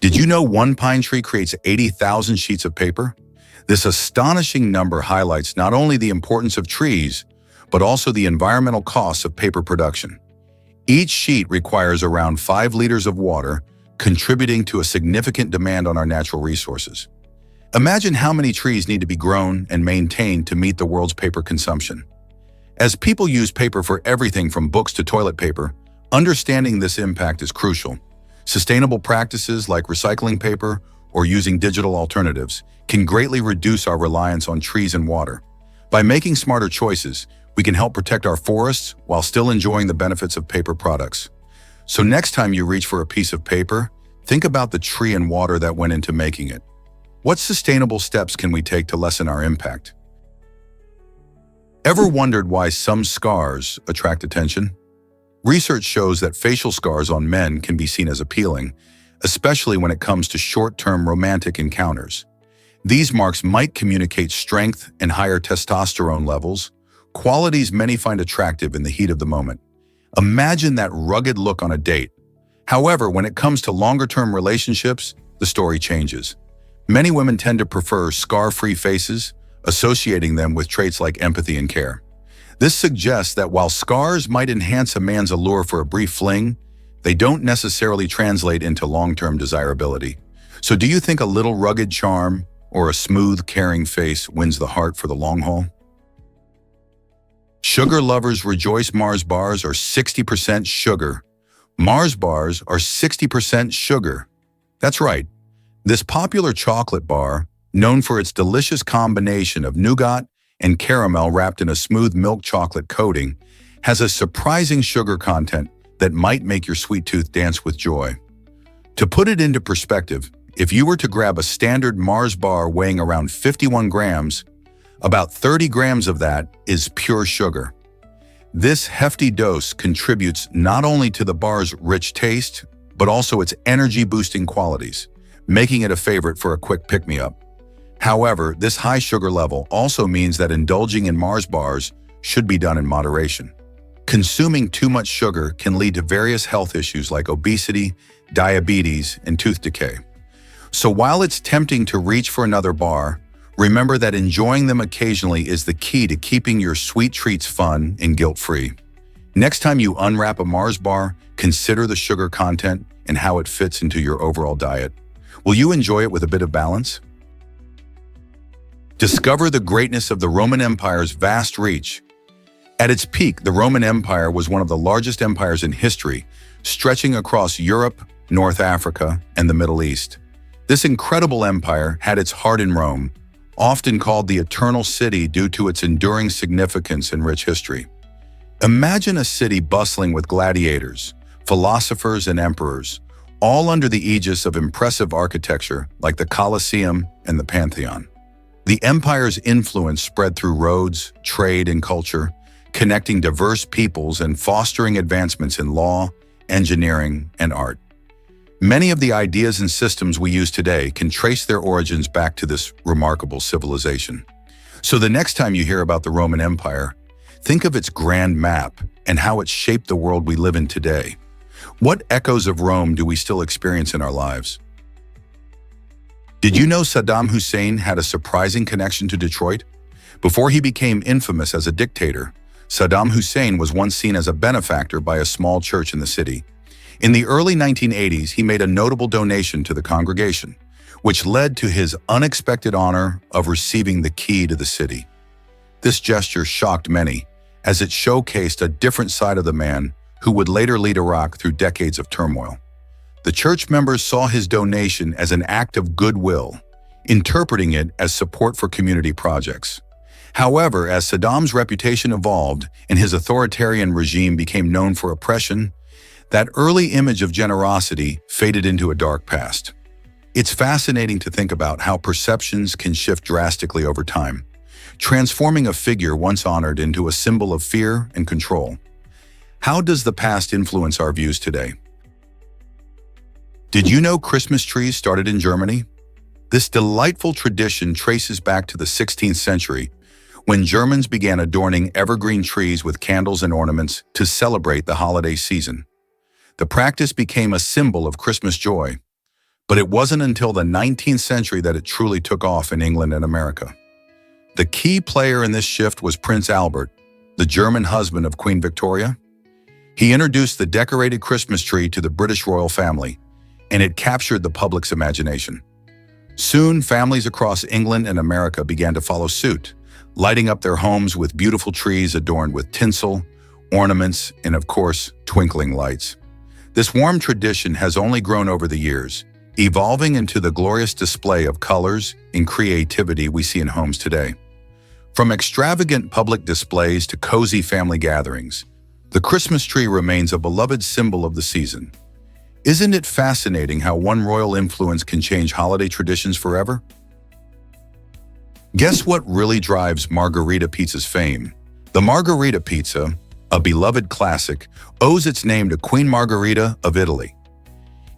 Did you know one pine tree creates 80,000 sheets of paper? This astonishing number highlights not only the importance of trees, but also the environmental costs of paper production. Each sheet requires around 5 liters of water, contributing to a significant demand on our natural resources. Imagine how many trees need to be grown and maintained to meet the world's paper consumption. As people use paper for everything from books to toilet paper, understanding this impact is crucial. Sustainable practices like recycling paper or using digital alternatives can greatly reduce our reliance on trees and water. By making smarter choices, we can help protect our forests while still enjoying the benefits of paper products. So next time you reach for a piece of paper, think about the tree and water that went into making it. What sustainable steps can we take to lessen our impact? Ever wondered why some scars attract attention? Research shows that facial scars on men can be seen as appealing, especially when it comes to short-term romantic encounters. These marks might communicate strength and higher testosterone levels, qualities many find attractive in the heat of the moment. Imagine that rugged look on a date. However, when it comes to longer-term relationships, the story changes. Many women tend to prefer scar-free faces, associating them with traits like empathy and care. This suggests that while scars might enhance a man's allure for a brief fling, they don't necessarily translate into long-term desirability. So do you think a little rugged charm or a smooth, caring face wins the heart for the long haul? Sugar lovers rejoice. Mars bars are 60% sugar. Mars bars are 60% sugar. That's right. This popular chocolate bar, known for its delicious combination of nougat and caramel wrapped in a smooth milk chocolate coating, has a surprising sugar content that might make your sweet tooth dance with joy. To put it into perspective, if you were to grab a standard Mars bar weighing around 51 grams, about 30 grams of that is pure sugar. This hefty dose contributes not only to the bar's rich taste, but also its energy-boosting qualities, making it a favorite for a quick pick-me-up. However, this high sugar level also means that indulging in Mars bars should be done in moderation. Consuming too much sugar can lead to various health issues like obesity, diabetes, and tooth decay. So while it's tempting to reach for another bar, remember that enjoying them occasionally is the key to keeping your sweet treats fun and guilt-free. Next time you unwrap a Mars bar, consider the sugar content and how it fits into your overall diet. Will you enjoy it with a bit of balance? Discover the greatness of the Roman Empire's vast reach. At its peak, the Roman Empire was one of the largest empires in history, stretching across Europe, North Africa, and the Middle East. This incredible empire had its heart in Rome, often called the Eternal City due to its enduring significance and rich history. Imagine a city bustling with gladiators, philosophers, and emperors, all under the aegis of impressive architecture like the Colosseum and the Pantheon. The empire's influence spread through roads, trade, and culture, connecting diverse peoples and fostering advancements in law, engineering, and art. Many of the ideas and systems we use today can trace their origins back to this remarkable civilization. So the next time you hear about the Roman Empire, think of its grand map and how it shaped the world we live in today. What echoes of Rome do we still experience in our lives? Did you know Saddam Hussein had a surprising connection to Detroit? Before he became infamous as a dictator, Saddam Hussein was once seen as a benefactor by a small church in the city. In the early 1980s, he made a notable donation to the congregation, which led to his unexpected honor of receiving the key to the city. This gesture shocked many, as it showcased a different side of the man who would later lead Iraq through decades of turmoil. The church members saw his donation as an act of goodwill, interpreting it as support for community projects. However, as Saddam's reputation evolved and his authoritarian regime became known for oppression, that early image of generosity faded into a dark past. It's fascinating to think about how perceptions can shift drastically over time, transforming a figure once honored into a symbol of fear and control. How does the past influence our views today? Did you know Christmas trees started in Germany? This delightful tradition traces back to the 16th century, when Germans began adorning evergreen trees with candles and ornaments to celebrate the holiday season. The practice became a symbol of Christmas joy. But it wasn't until the 19th century that it truly took off in England and America. The key player in this shift was Prince Albert, the German husband of Queen Victoria. He introduced the decorated Christmas tree to the British royal family, and it captured the public's imagination. Soon, families across England and America began to follow suit, lighting up their homes with beautiful trees adorned with tinsel, ornaments, and of course, twinkling lights. This warm tradition has only grown over the years, evolving into the glorious display of colors and creativity we see in homes today. From extravagant public displays to cozy family gatherings, the Christmas tree remains a beloved symbol of the season. Isn't it fascinating how one royal influence can change holiday traditions forever? Guess what really drives Margherita Pizza's fame? The Margherita Pizza, a beloved classic, owes its name to Queen Margherita of Italy.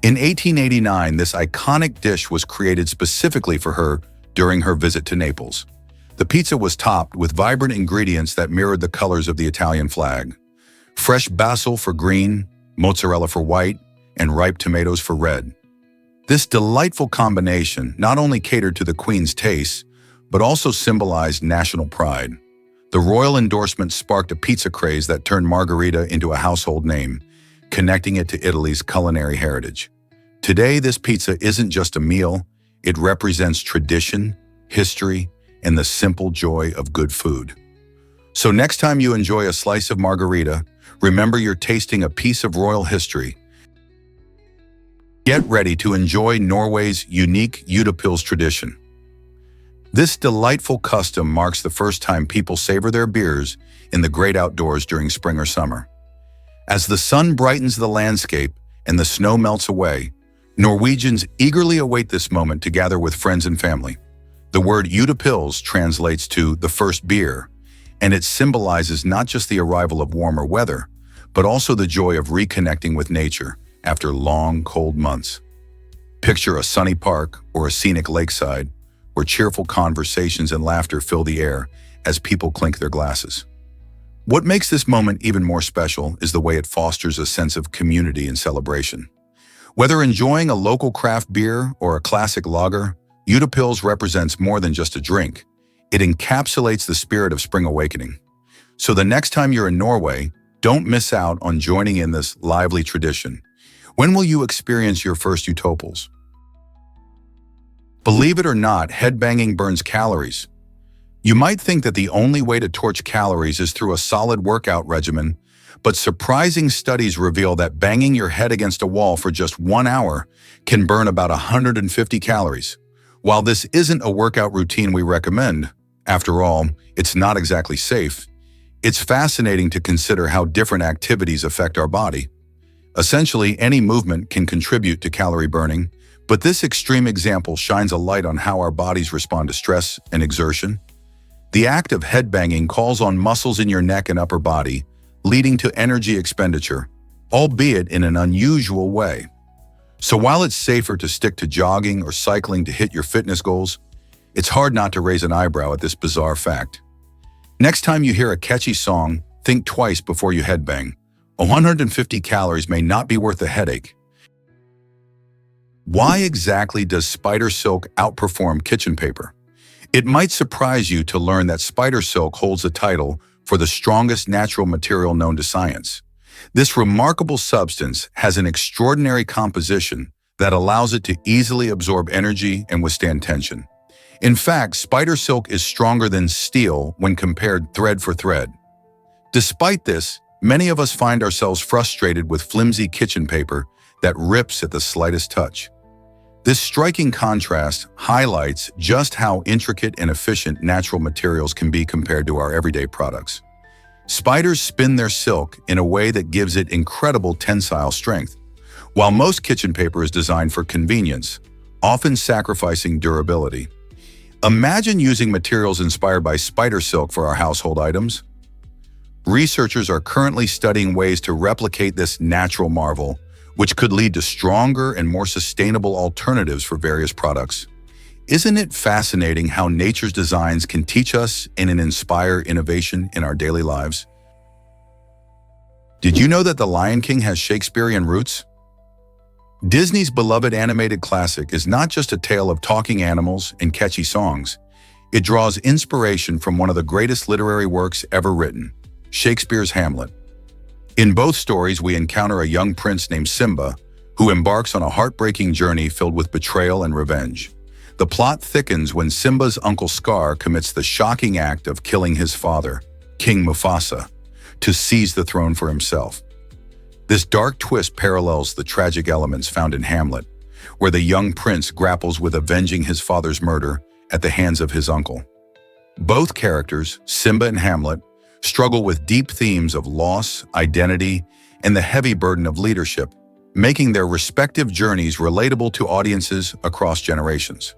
In 1889, this iconic dish was created specifically for her during her visit to Naples. The pizza was topped with vibrant ingredients that mirrored the colors of the Italian flag. Fresh basil for green, mozzarella for white, and ripe tomatoes for red. This delightful combination not only catered to the Queen's tastes, but also symbolized national pride. The royal endorsement sparked a pizza craze that turned Margherita into a household name, connecting it to Italy's culinary heritage. Today, this pizza isn't just a meal, it represents tradition, history, and the simple joy of good food. So next time you enjoy a slice of Margherita, remember you're tasting a piece of royal history. Get ready to enjoy Norway's unique Utapils tradition. This delightful custom marks the first time people savor their beers in the great outdoors during spring or summer. As the sun brightens the landscape and the snow melts away, Norwegians eagerly await this moment to gather with friends and family. The word Utapils translates to the first beer, and it symbolizes not just the arrival of warmer weather, but also the joy of reconnecting with nature after long, cold months. Picture a sunny park or a scenic lakeside where cheerful conversations and laughter fill the air as people clink their glasses. What makes this moment even more special is the way it fosters a sense of community and celebration. Whether enjoying a local craft beer or a classic lager, Utapils represents more than just a drink. It encapsulates the spirit of spring awakening. So the next time you're in Norway, don't miss out on joining in this lively tradition. When will you experience your first Utapils? Believe it or not, headbanging burns calories. You might think that the only way to torch calories is through a solid workout regimen, but surprising studies reveal that banging your head against a wall for just 1 hour can burn about 150 calories. While this isn't a workout routine we recommend, after all, it's not exactly safe, it's fascinating to consider how different activities affect our body. Essentially, any movement can contribute to calorie burning, but this extreme example shines a light on how our bodies respond to stress and exertion. The act of headbanging calls on muscles in your neck and upper body, leading to energy expenditure, albeit in an unusual way. So while it's safer to stick to jogging or cycling to hit your fitness goals, it's hard not to raise an eyebrow at this bizarre fact. Next time you hear a catchy song, think twice before you headbang. 150 calories may not be worth the headache. Why exactly does spider silk outperform kitchen paper? It might surprise you to learn that spider silk holds the title for the strongest natural material known to science. This remarkable substance has an extraordinary composition that allows it to easily absorb energy and withstand tension. In fact, spider silk is stronger than steel when compared thread for thread. Despite this, many of us find ourselves frustrated with flimsy kitchen paper that rips at the slightest touch. This striking contrast highlights just how intricate and efficient natural materials can be compared to our everyday products. Spiders spin their silk in a way that gives it incredible tensile strength, while most kitchen paper is designed for convenience, often sacrificing durability. Imagine using materials inspired by spider silk for our household items. Researchers are currently studying ways to replicate this natural marvel, which could lead to stronger and more sustainable alternatives for various products. Isn't it fascinating how nature's designs can teach us and inspire innovation in our daily lives? Did you know that The Lion King has Shakespearean roots? Disney's beloved animated classic is not just a tale of talking animals and catchy songs. It draws inspiration from one of the greatest literary works ever written, Shakespeare's Hamlet. In both stories, we encounter a young prince named Simba, who embarks on a heartbreaking journey filled with betrayal and revenge. The plot thickens when Simba's uncle Scar commits the shocking act of killing his father, King Mufasa, to seize the throne for himself. This dark twist parallels the tragic elements found in Hamlet, where the young prince grapples with avenging his father's murder at the hands of his uncle. Both characters, Simba and Hamlet, struggle with deep themes of loss, identity, and the heavy burden of leadership, making their respective journeys relatable to audiences across generations.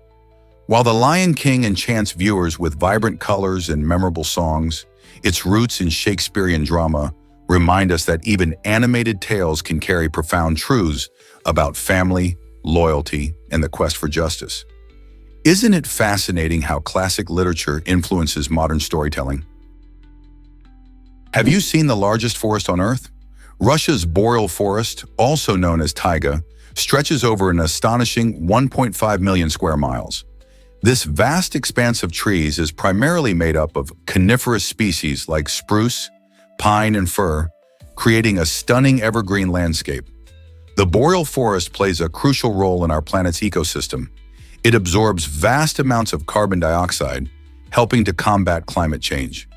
While The Lion King enchants viewers with vibrant colors and memorable songs, its roots in Shakespearean drama remind us that even animated tales can carry profound truths about family, loyalty, and the quest for justice. Isn't it fascinating how classic literature influences modern storytelling? Have you seen the largest forest on Earth? Russia's boreal forest, also known as taiga, stretches over an astonishing 1.5 million square miles. This vast expanse of trees is primarily made up of coniferous species like spruce, pine, and fir, creating a stunning evergreen landscape. The boreal forest plays a crucial role in our planet's ecosystem. It absorbs vast amounts of carbon dioxide, helping to combat climate change.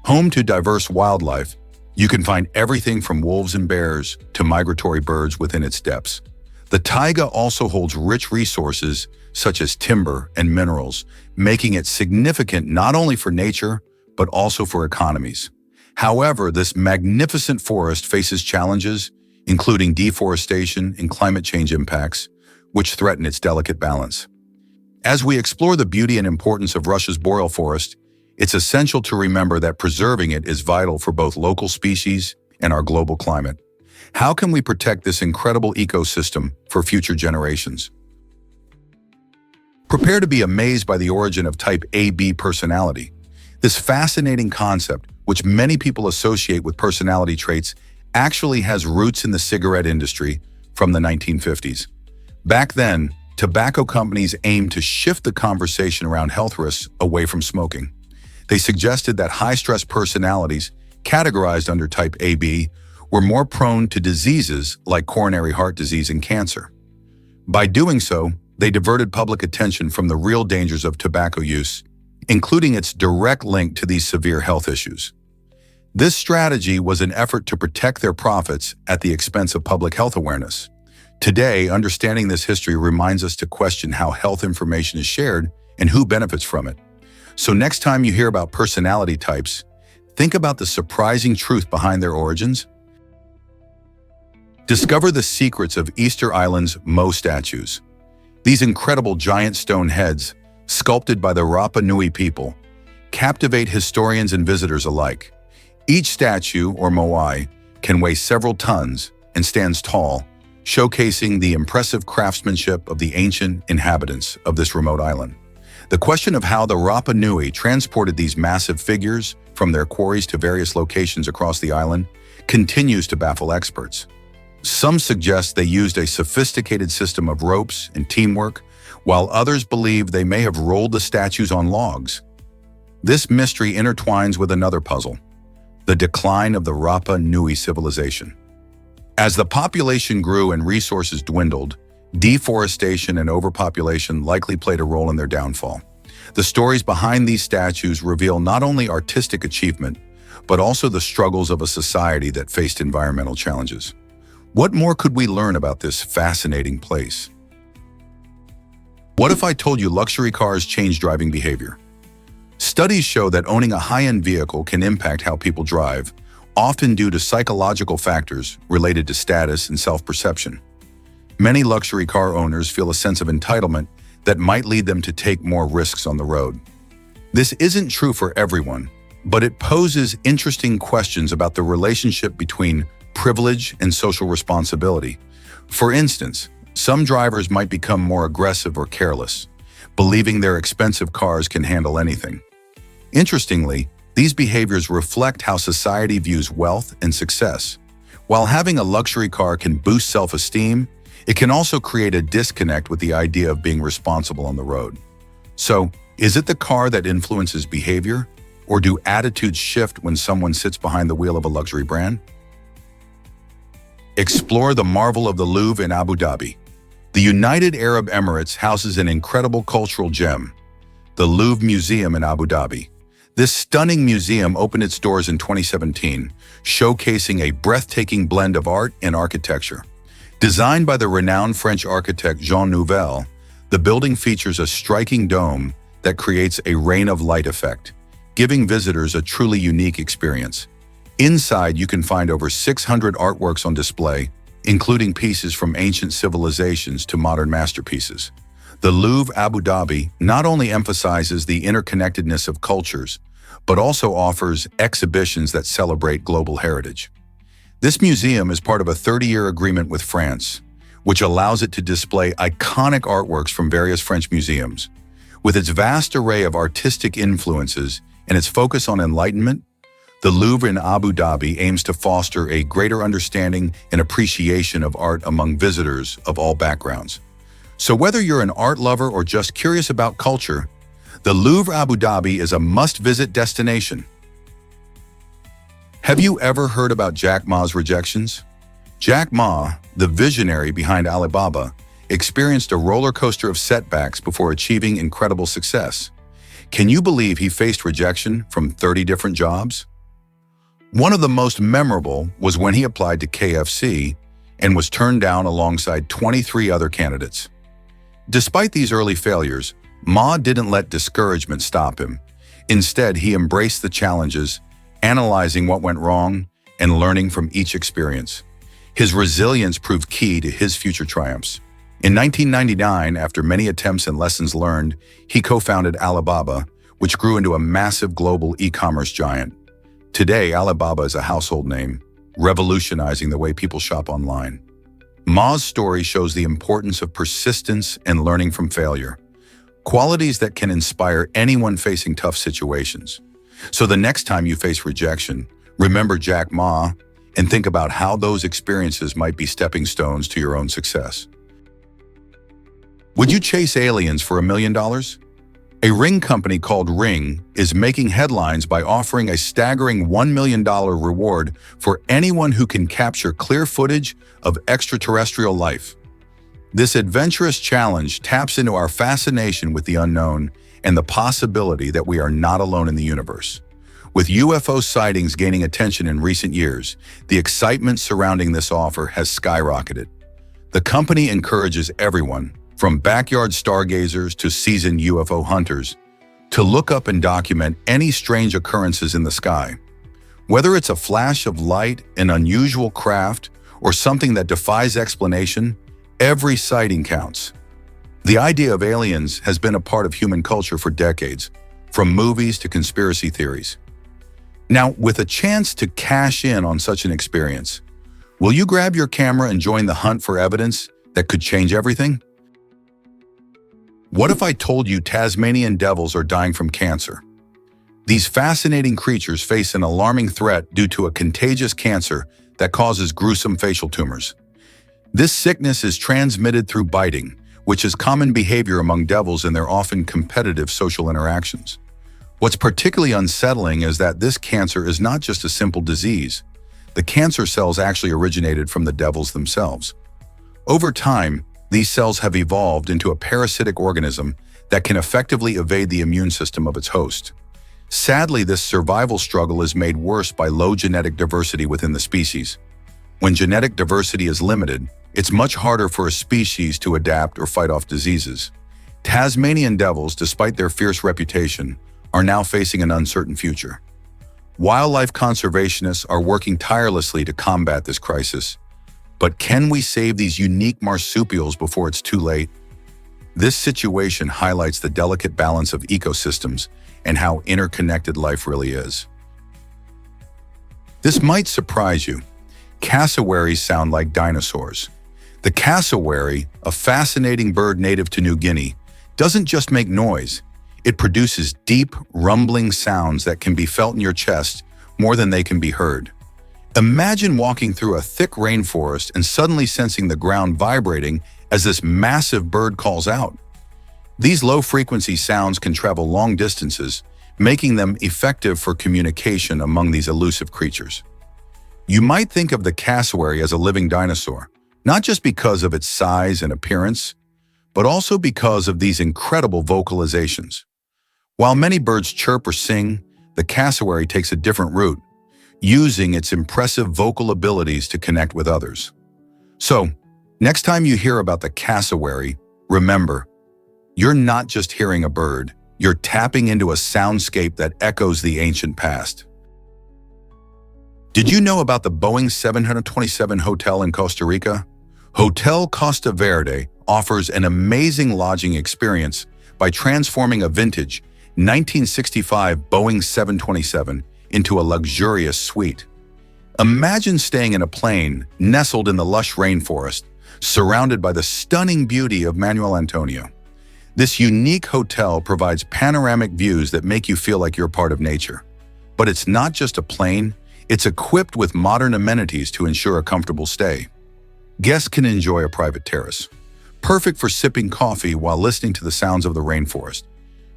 Home to diverse wildlife, you can find everything from wolves and bears to migratory birds within its depths. The taiga also holds rich resources such as timber and minerals, making it significant not only for nature, but also for economies. However, this magnificent forest faces challenges, including deforestation and climate change impacts, which threaten its delicate balance. As we explore the beauty and importance of Russia's boreal forest, it's essential to remember that preserving it is vital for both local species and our global climate. How can we protect this incredible ecosystem for future generations? Prepare to be amazed by the origin of type AB personality. This fascinating concept, which many people associate with personality traits, actually has roots in the cigarette industry from the 1950s. Back then, tobacco companies aimed to shift the conversation around health risks away from smoking. They suggested that high-stress personalities, categorized under type AB, were more prone to diseases like coronary heart disease and cancer. By doing so, they diverted public attention from the real dangers of tobacco use, including its direct link to these severe health issues. This strategy was an effort to protect their profits at the expense of public health awareness. Today, understanding this history reminds us to question how health information is shared and who benefits from it. So next time you hear about personality types, think about the surprising truth behind their origins. Discover the secrets of Easter Island's Mo statues. These incredible giant stone heads, sculpted by the Rapa Nui people, captivate historians and visitors alike. Each statue, or moai, can weigh several tons and stands tall, showcasing the impressive craftsmanship of the ancient inhabitants of this remote island. The question of how the Rapa Nui transported these massive figures from their quarries to various locations across the island continues to baffle experts. Some suggest they used a sophisticated system of ropes and teamwork, while others believe they may have rolled the statues on logs. This mystery intertwines with another puzzle: the decline of the Rapa Nui civilization. As the population grew and resources dwindled, deforestation and overpopulation likely played a role in their downfall. The stories behind these statues reveal not only artistic achievement, but also the struggles of a society that faced environmental challenges. What more could we learn about this fascinating place? What if I told you luxury cars change driving behavior? Studies show that owning a high-end vehicle can impact how people drive, often due to psychological factors related to status and self-perception. Many luxury car owners feel a sense of entitlement that might lead them to take more risks on the road. This isn't true for everyone, but it poses interesting questions about the relationship between privilege and social responsibility. For instance, some drivers might become more aggressive or careless, believing their expensive cars can handle anything. Interestingly, these behaviors reflect how society views wealth and success. While having a luxury car can boost self-esteem, It can also create a disconnect with the idea of being responsible on the road. So, is it the car that influences behavior, or do attitudes shift when someone sits behind the wheel of a luxury brand? Explore the marvel of the Louvre in Abu Dhabi. The United Arab Emirates houses an incredible cultural gem, the Louvre Museum in Abu Dhabi. This stunning museum opened its doors in 2017, showcasing a breathtaking blend of art and architecture. Designed by the renowned French architect Jean Nouvel, the building features a striking dome that creates a rain of light effect, giving visitors a truly unique experience. Inside, you can find over 600 artworks on display, including pieces from ancient civilizations to modern masterpieces. The Louvre Abu Dhabi not only emphasizes the interconnectedness of cultures, but also offers exhibitions that celebrate global heritage. This museum is part of a 30-year agreement with France, which allows it to display iconic artworks from various French museums. With its vast array of artistic influences and its focus on enlightenment, the Louvre in Abu Dhabi aims to foster a greater understanding and appreciation of art among visitors of all backgrounds. So whether you're an art lover or just curious about culture, the Louvre Abu Dhabi is a must-visit destination. Have you ever heard about Jack Ma's rejections? Jack Ma, the visionary behind Alibaba, experienced a roller coaster of setbacks before achieving incredible success. Can you believe he faced rejection from 30 different jobs? One of the most memorable was when he applied to KFC and was turned down alongside 23 other candidates. Despite these early failures, Ma didn't let discouragement stop him. Instead, he embraced the challenges, analyzing what went wrong and learning from each experience. His resilience proved key to his future triumphs. In 1999, after many attempts and lessons learned, he co-founded Alibaba, which grew into a massive global e-commerce giant. Today, Alibaba is a household name, revolutionizing the way people shop online. Ma's story shows the importance of persistence and learning from failure, qualities that can inspire anyone facing tough situations. So the next time you face rejection, remember Jack Ma and think about how those experiences might be stepping stones to your own success. Would you chase aliens for $1 million? A ring company called Ring is making headlines by offering a staggering $1 million reward for anyone who can capture clear footage of extraterrestrial life. This adventurous challenge taps into our fascination with the unknown and the possibility that we are not alone in the universe. With UFO sightings gaining attention in recent years, the excitement surrounding this offer has skyrocketed. The company encourages everyone, from backyard stargazers to seasoned UFO hunters, to look up and document any strange occurrences in the sky. Whether it's a flash of light, an unusual craft, or something that defies explanation, every sighting counts. The idea of aliens has been a part of human culture for decades, from movies to conspiracy theories. Now, with a chance to cash in on such an experience, will you grab your camera and join the hunt for evidence that could change everything? What if I told you Tasmanian devils are dying from cancer? These fascinating creatures face an alarming threat due to a contagious cancer that causes gruesome facial tumors. This sickness is transmitted through biting, which is common behavior among devils in their often competitive social interactions. What's particularly unsettling is that this cancer is not just a simple disease. The cancer cells actually originated from the devils themselves. Over time, these cells have evolved into a parasitic organism that can effectively evade the immune system of its host. Sadly, this survival struggle is made worse by low genetic diversity within the species. When genetic diversity is limited, it's much harder for a species to adapt or fight off diseases. Tasmanian devils, despite their fierce reputation, are now facing an uncertain future. Wildlife conservationists are working tirelessly to combat this crisis. But can we save these unique marsupials before it's too late? This situation highlights the delicate balance of ecosystems and how interconnected life really is. This might surprise you. Cassowaries sound like dinosaurs. The cassowary, a fascinating bird native to New Guinea, doesn't just make noise. It produces deep, rumbling sounds that can be felt in your chest more than they can be heard. Imagine walking through a thick rainforest and suddenly sensing the ground vibrating as this massive bird calls out. These low-frequency sounds can travel long distances, making them effective for communication among these elusive creatures. You might think of the cassowary as a living dinosaur, not just because of its size and appearance, but also because of these incredible vocalizations. While many birds chirp or sing, the cassowary takes a different route, using its impressive vocal abilities to connect with others. So, next time you hear about the cassowary, remember, you're not just hearing a bird, you're tapping into a soundscape that echoes the ancient past. Did you know about the Boeing 727 hotel in Costa Rica? Hotel Costa Verde offers an amazing lodging experience by transforming a vintage 1965 Boeing 727 into a luxurious suite. Imagine staying in a plane nestled in the lush rainforest, surrounded by the stunning beauty of Manuel Antonio. This unique hotel provides panoramic views that make you feel like you're part of nature. But it's not just a plane, it's equipped with modern amenities to ensure a comfortable stay. Guests can enjoy a private terrace, perfect for sipping coffee while listening to the sounds of the rainforest.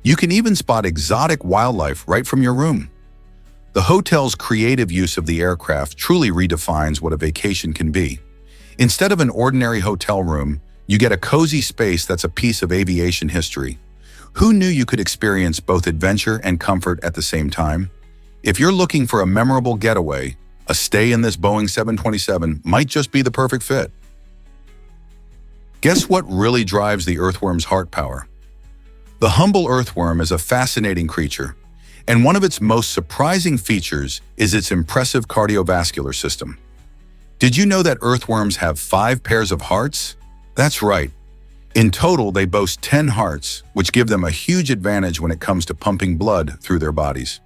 You can even spot exotic wildlife right from your room. The hotel's creative use of the aircraft truly redefines what a vacation can be. Instead of an ordinary hotel room, you get a cozy space that's a piece of aviation history. Who knew you could experience both adventure and comfort at the same time? If you're looking for a memorable getaway, a stay in this Boeing 727 might just be the perfect fit. Guess what really drives the earthworm's heart power? The humble earthworm is a fascinating creature, and one of its most surprising features is its impressive cardiovascular system. Did you know that earthworms have 5 pairs of hearts? That's right. In total, they boast 10 hearts, which give them a huge advantage when it comes to pumping blood through their bodies.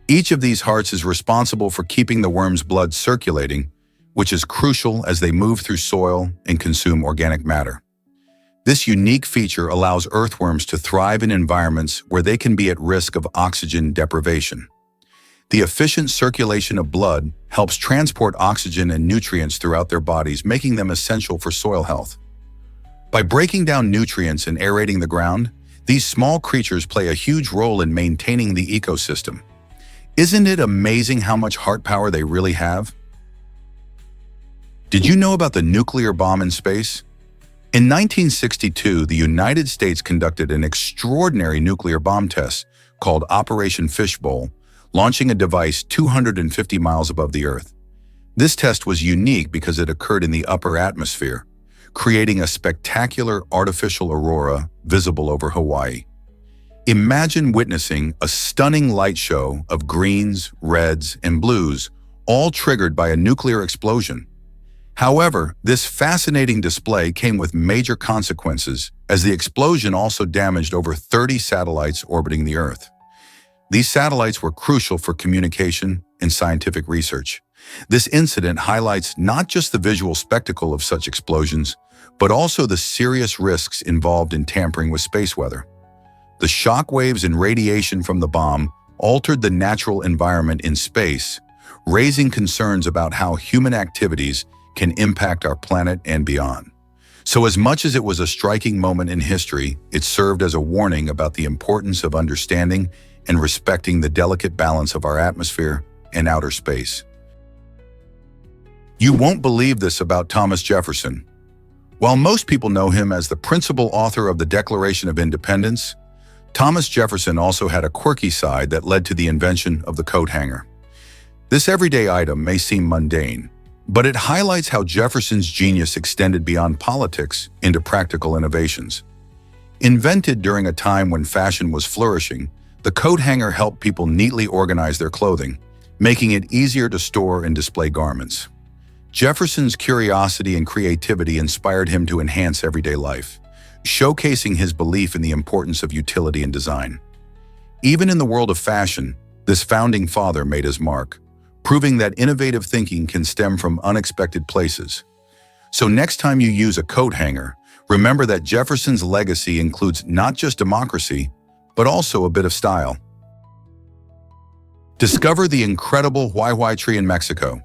Each of these hearts is responsible for keeping the worm's blood circulating, which is crucial as they move through soil and consume organic matter. This unique feature allows earthworms to thrive in environments where they can be at risk of oxygen deprivation. The efficient circulation of blood helps transport oxygen and nutrients throughout their bodies, making them essential for soil health. By breaking down nutrients and aerating the ground, these small creatures play a huge role in maintaining the ecosystem. Isn't it amazing how much heart power they really have? Did you know about the nuclear bomb in space? In 1962, the United States conducted an extraordinary nuclear bomb test called Operation Fishbowl, launching a device 250 miles above the Earth. This test was unique because it occurred in the upper atmosphere, creating a spectacular artificial aurora visible over Hawaii. Imagine witnessing a stunning light show of greens, reds, and blues, all triggered by a nuclear explosion. However, this fascinating display came with major consequences, as the explosion also damaged over 30 satellites orbiting the Earth. These satellites were crucial for communication and scientific research. This incident highlights not just the visual spectacle of such explosions, but also the serious risks involved in tampering with space weather. The shock waves and radiation from the bomb altered the natural environment in space, raising concerns about how human activities can impact our planet and beyond. So as much as it was a striking moment in history, it served as a warning about the importance of understanding and respecting the delicate balance of our atmosphere and outer space. You won't believe this about Thomas Jefferson. While most people know him as the principal author of the Declaration of Independence, Thomas Jefferson also had a quirky side that led to the invention of the coat hanger. This everyday item may seem mundane, but it highlights how Jefferson's genius extended beyond politics into practical innovations. Invented during a time when fashion was flourishing, the coat hanger helped people neatly organize their clothing, making it easier to store and display garments. Jefferson's curiosity and creativity inspired him to enhance everyday life, showcasing his belief in the importance of utility and design. Even in the world of fashion, this founding father made his mark, proving that innovative thinking can stem from unexpected places. So next time you use a coat hanger, remember that Jefferson's legacy includes not just democracy, but also a bit of style. Discover the incredible huayhuay tree in Mexico.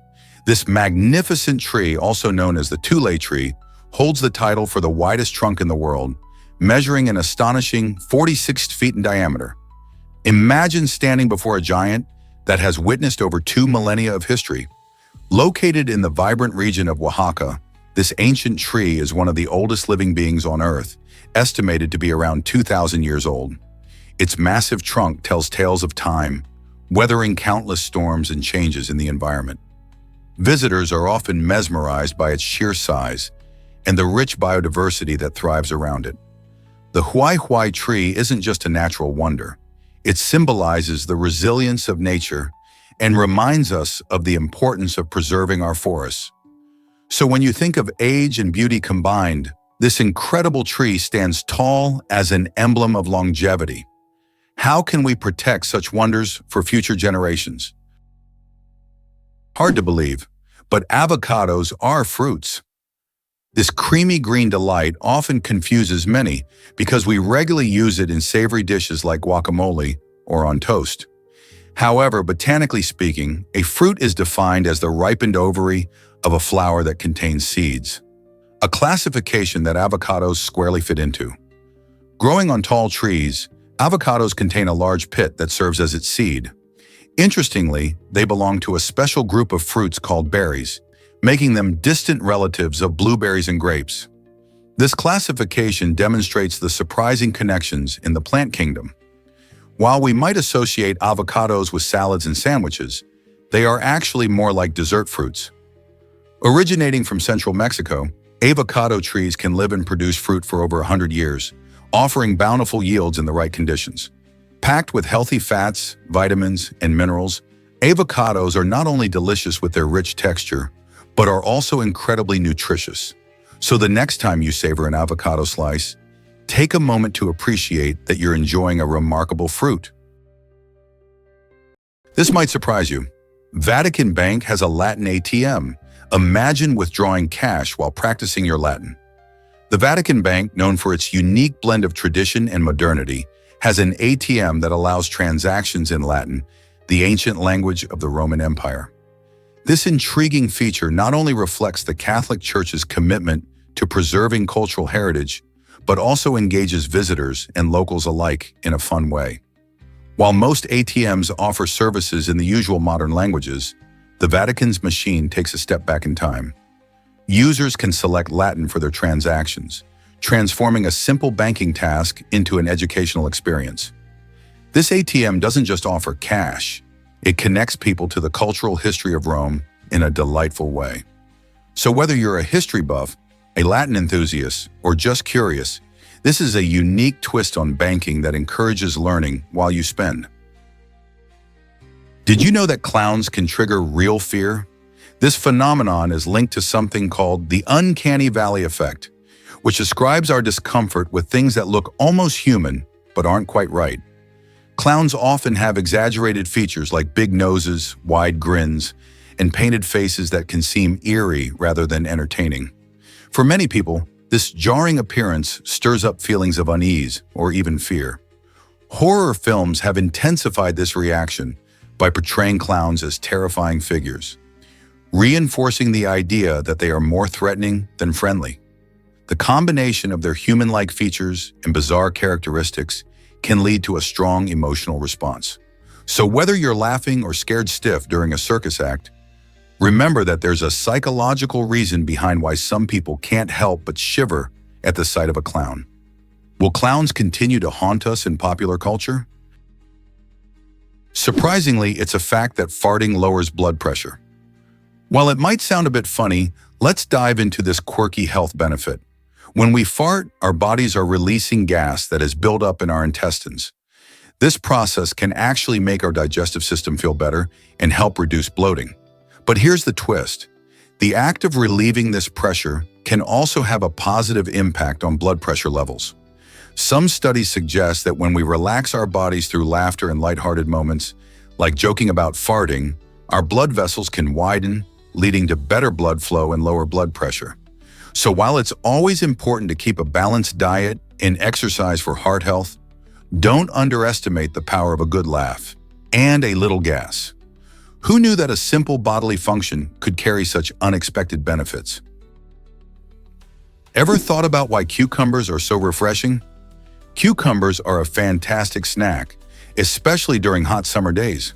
This magnificent tree, also known as the Thule tree, holds the title for the widest trunk in the world, measuring an astonishing 46 feet in diameter. Imagine standing before a giant that has witnessed over 2 millennia of history. Located in the vibrant region of Oaxaca, this ancient tree is one of the oldest living beings on Earth, estimated to be around 2,000 years old. Its massive trunk tells tales of time, weathering countless storms and changes in the environment. Visitors are often mesmerized by its sheer size and the rich biodiversity that thrives around it. The Huai tree isn't just a natural wonder. It symbolizes the resilience of nature and reminds us of the importance of preserving our forests. So when you think of age and beauty combined, this incredible tree stands tall as an emblem of longevity. How can we protect such wonders for future generations? Hard to believe, but avocados are fruits. This creamy green delight often confuses many because we regularly use it in savory dishes like guacamole or on toast. However, botanically speaking, a fruit is defined as the ripened ovary of a flower that contains seeds, a classification that avocados squarely fit into. Growing on tall trees, avocados contain a large pit that serves as its seed. Interestingly, they belong to a special group of fruits called berries, making them distant relatives of blueberries and grapes. This classification demonstrates the surprising connections in the plant kingdom. While we might associate avocados with salads and sandwiches, they are actually more like dessert fruits. Originating from central Mexico, avocado trees can live and produce fruit for over 100 years, offering bountiful yields in the right conditions. Packed with healthy fats, vitamins, and minerals, avocados are not only delicious with their rich texture, but are also incredibly nutritious. So the next time you savor an avocado slice, take a moment to appreciate that you're enjoying a remarkable fruit. This might surprise you. Vatican Bank has a Latin ATM. Imagine withdrawing cash while practicing your Latin. The Vatican Bank, known for its unique blend of tradition and modernity, has an ATM that allows transactions in Latin, the ancient language of the Roman Empire. This intriguing feature not only reflects the Catholic Church's commitment to preserving cultural heritage, but also engages visitors and locals alike in a fun way. While most ATMs offer services in the usual modern languages, the Vatican's machine takes a step back in time. Users can select Latin for their transactions, transforming a simple banking task into an educational experience. This ATM doesn't just offer cash, it connects people to the cultural history of Rome in a delightful way. So whether you're a history buff, a Latin enthusiast, or just curious, this is a unique twist on banking that encourages learning while you spend. Did you know that clowns can trigger real fear? This phenomenon is linked to something called the uncanny valley effect, which describes our discomfort with things that look almost human but aren't quite right. Clowns often have exaggerated features like big noses, wide grins, and painted faces that can seem eerie rather than entertaining. For many people, this jarring appearance stirs up feelings of unease or even fear. Horror films have intensified this reaction by portraying clowns as terrifying figures, reinforcing the idea that they are more threatening than friendly. The combination of their human-like features and bizarre characteristics can lead to a strong emotional response. So whether you're laughing or scared stiff during a circus act, remember that there's a psychological reason behind why some people can't help but shiver at the sight of a clown. Will clowns continue to haunt us in popular culture? Surprisingly, it's a fact that farting lowers blood pressure. While it might sound a bit funny, let's dive into this quirky health benefit. When we fart, our bodies are releasing gas that is built up in our intestines. This process can actually make our digestive system feel better and help reduce bloating. But here's the twist. The act of relieving this pressure can also have a positive impact on blood pressure levels. Some studies suggest that when we relax our bodies through laughter and lighthearted moments, like joking about farting, our blood vessels can widen, leading to better blood flow and lower blood pressure. So while it's always important to keep a balanced diet and exercise for heart health, don't underestimate the power of a good laugh and a little gas. Who knew that a simple bodily function could carry such unexpected benefits? Ever thought about why cucumbers are so refreshing? Cucumbers are a fantastic snack, especially during hot summer days.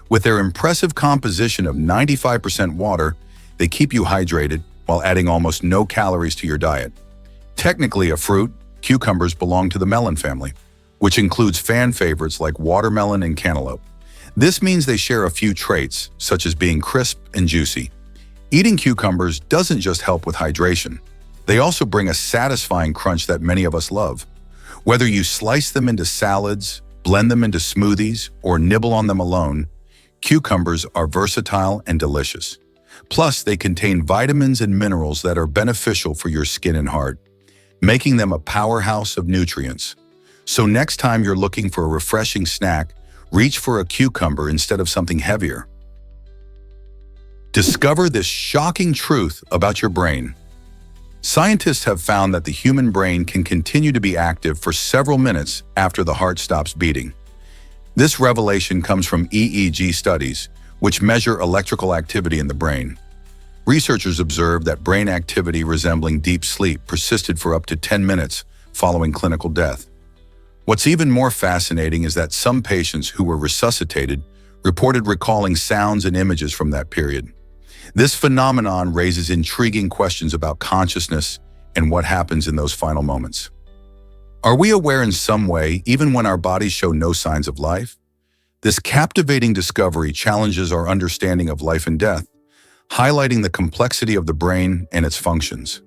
With their impressive composition of 95% water, they keep you hydrated while adding almost no calories to your diet. Technically a fruit, cucumbers belong to the melon family, which includes fan favorites like watermelon and cantaloupe. This means they share a few traits, such as being crisp and juicy. Eating cucumbers doesn't just help with hydration. They also bring a satisfying crunch that many of us love. Whether you slice them into salads, blend them into smoothies, or nibble on them alone, cucumbers are versatile and delicious. Plus, they contain vitamins and minerals that are beneficial for your skin and heart, making them a powerhouse of nutrients. So next time you're looking for a refreshing snack, reach for a cucumber instead of something heavier. Discover this shocking truth about your brain. Scientists have found that the human brain can continue to be active for several minutes after the heart stops beating. This revelation comes from EEG studies, which measure electrical activity in the brain. Researchers observed that brain activity resembling deep sleep persisted for up to 10 minutes following clinical death. What's even more fascinating is that some patients who were resuscitated reported recalling sounds and images from that period. This phenomenon raises intriguing questions about consciousness and what happens in those final moments. Are we aware in some way, even when our bodies show no signs of life? This captivating discovery challenges our understanding of life and death, highlighting the complexity of the brain and its functions.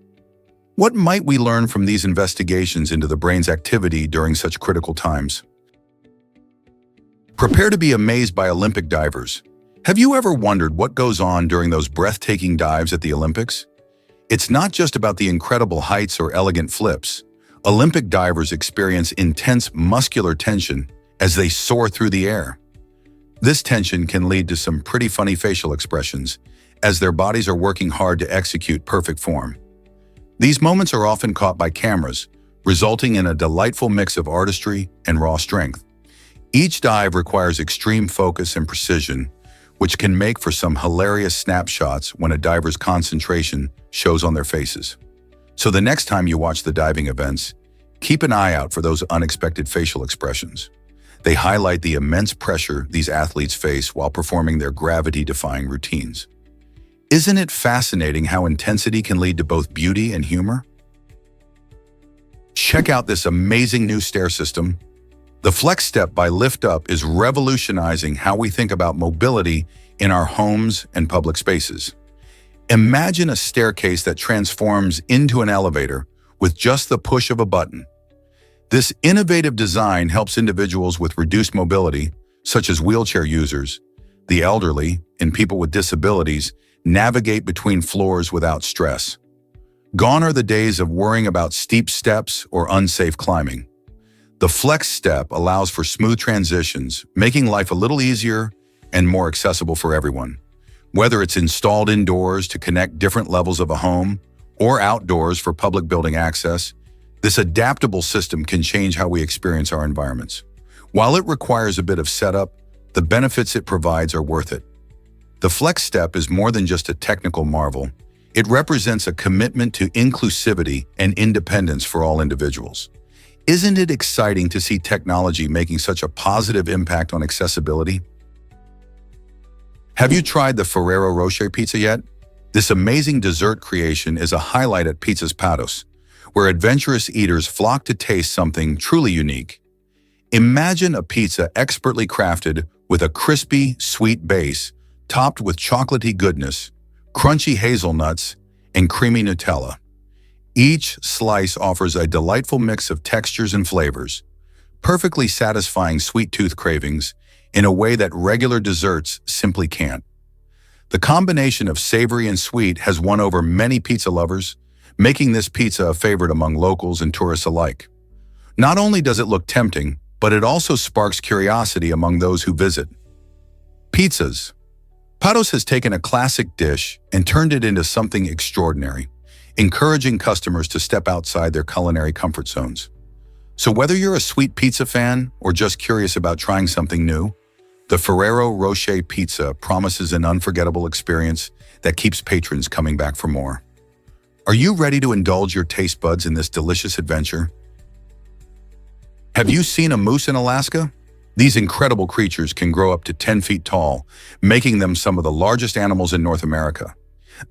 What might we learn from these investigations into the brain's activity during such critical times? Prepare to be amazed by Olympic divers. Have you ever wondered what goes on during those breathtaking dives at the Olympics? It's not just about the incredible heights or elegant flips. Olympic divers experience intense muscular tension as they soar through the air. This tension can lead to some pretty funny facial expressions, as their bodies are working hard to execute perfect form. These moments are often caught by cameras, resulting in a delightful mix of artistry and raw strength. Each dive requires extreme focus and precision, which can make for some hilarious snapshots when a diver's concentration shows on their faces. So the next time you watch the diving events, keep an eye out for those unexpected facial expressions. They highlight the immense pressure these athletes face while performing their gravity-defying routines. Isn't it fascinating how intensity can lead to both beauty and humor? Check out this amazing new stair system. The Flex Step by Lift Up is revolutionizing how we think about mobility in our homes and public spaces. Imagine a staircase that transforms into an elevator with just the push of a button. This innovative design helps individuals with reduced mobility, such as wheelchair users, the elderly, and people with disabilities, navigate between floors without stress. Gone are the days of worrying about steep steps or unsafe climbing. The Flex Step allows for smooth transitions, making life a little easier and more accessible for everyone. Whether it's installed indoors to connect different levels of a home or outdoors for public building access, this adaptable system can change how we experience our environments. While it requires a bit of setup, the benefits it provides are worth it. The Flex Step is more than just a technical marvel. It represents a commitment to inclusivity and independence for all individuals. Isn't it exciting to see technology making such a positive impact on accessibility? Have you tried the Ferrero Rocher pizza yet? This amazing dessert creation is a highlight at Pizza's Patos, where adventurous eaters flock to taste something truly unique. Imagine a pizza expertly crafted with a crispy, sweet base, topped with chocolatey goodness, crunchy hazelnuts, and creamy Nutella. Each slice offers a delightful mix of textures and flavors, perfectly satisfying sweet tooth cravings in a way that regular desserts simply can't. The combination of savory and sweet has won over many pizza lovers, making this pizza a favorite among locals and tourists alike. Not only does it look tempting, but it also sparks curiosity among those who visit. Pizzas. Patos has taken a classic dish and turned it into something extraordinary, encouraging customers to step outside their culinary comfort zones. So whether you're a sweet pizza fan or just curious about trying something new, The Ferrero Rocher pizza promises an unforgettable experience that keeps patrons coming back for more. Are you ready to indulge your taste buds in this delicious adventure? Have you seen a moose in Alaska? These incredible creatures can grow up to 10 feet tall, making them some of the largest animals in North America.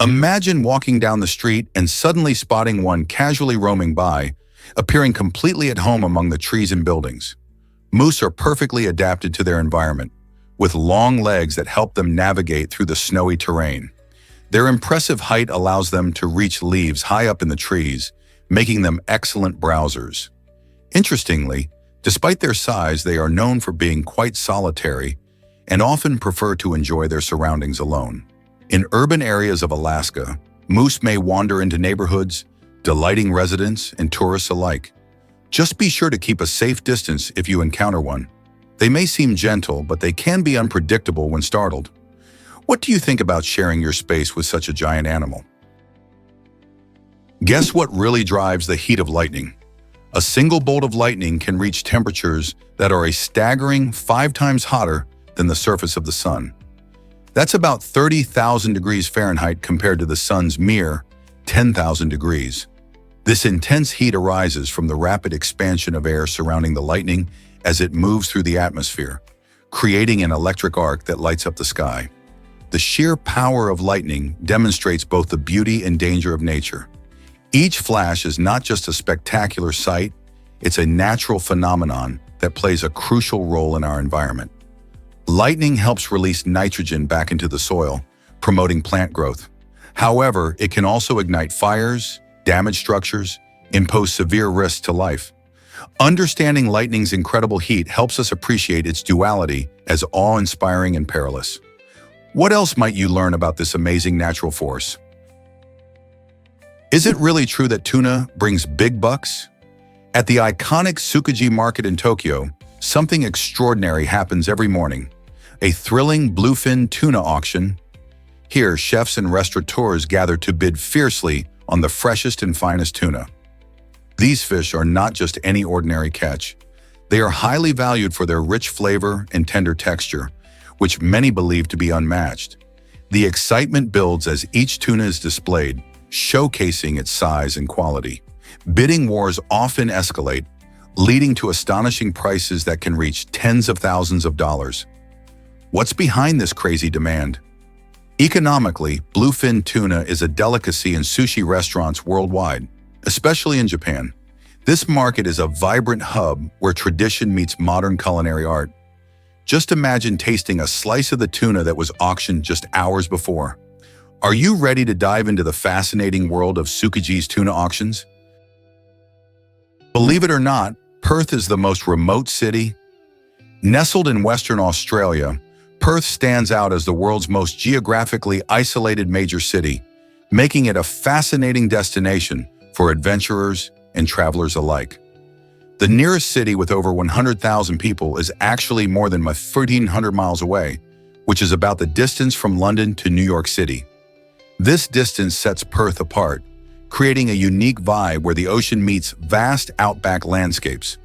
Imagine walking down the street and suddenly spotting one casually roaming by, appearing completely at home among the trees and buildings. Moose are perfectly adapted to their environment, with long legs that help them navigate through the snowy terrain. Their impressive height allows them to reach leaves high up in the trees, making them excellent browsers. Interestingly, despite their size, they are known for being quite solitary and often prefer to enjoy their surroundings alone. In urban areas of Alaska, moose may wander into neighborhoods, delighting residents and tourists alike. Just be sure to keep a safe distance if you encounter one. They may seem gentle, but they can be unpredictable when startled. What do you think about sharing your space with such a giant animal? Guess what really drives the heat of lightning? A single bolt of lightning can reach temperatures that are a staggering 5 times hotter than the surface of the sun. That's about 30,000 degrees Fahrenheit compared to the sun's mere 10,000 degrees. This intense heat arises from the rapid expansion of air surrounding the lightning as it moves through the atmosphere, creating an electric arc that lights up the sky. The sheer power of lightning demonstrates both the beauty and danger of nature. Each flash is not just a spectacular sight, it's a natural phenomenon that plays a crucial role in our environment. Lightning helps release nitrogen back into the soil, promoting plant growth. However, it can also ignite fires, damage structures, impose severe risks to life. Understanding lightning's incredible heat helps us appreciate its duality as awe-inspiring and perilous. What else might you learn about this amazing natural force? Is it really true that tuna brings big bucks? At the iconic Tsukuji market in Tokyo, something extraordinary happens every morning. A thrilling bluefin tuna auction. Here, chefs and restaurateurs gather to bid fiercely on the freshest and finest tuna. These fish are not just any ordinary catch. They are highly valued for their rich flavor and tender texture, which many believe to be unmatched. The excitement builds as each tuna is displayed, showcasing its size and quality. Bidding wars often escalate, leading to astonishing prices that can reach tens of thousands of dollars. What's behind this crazy demand? Economically, bluefin tuna is a delicacy in sushi restaurants worldwide, especially in Japan. This market is a vibrant hub where tradition meets modern culinary art. Just imagine tasting a slice of the tuna that was auctioned just hours before. Are you ready to dive into the fascinating world of Tsukuji's tuna auctions? Believe it or not, Perth is the most remote city. Nestled in Western Australia, Perth stands out as the world's most geographically isolated major city, making it a fascinating destination for adventurers and travelers alike. The nearest city with over 100,000 people is actually more than 1,400 miles away, which is about the distance from London to New York City. This distance sets Perth apart, creating a unique vibe where the ocean meets vast outback landscapes.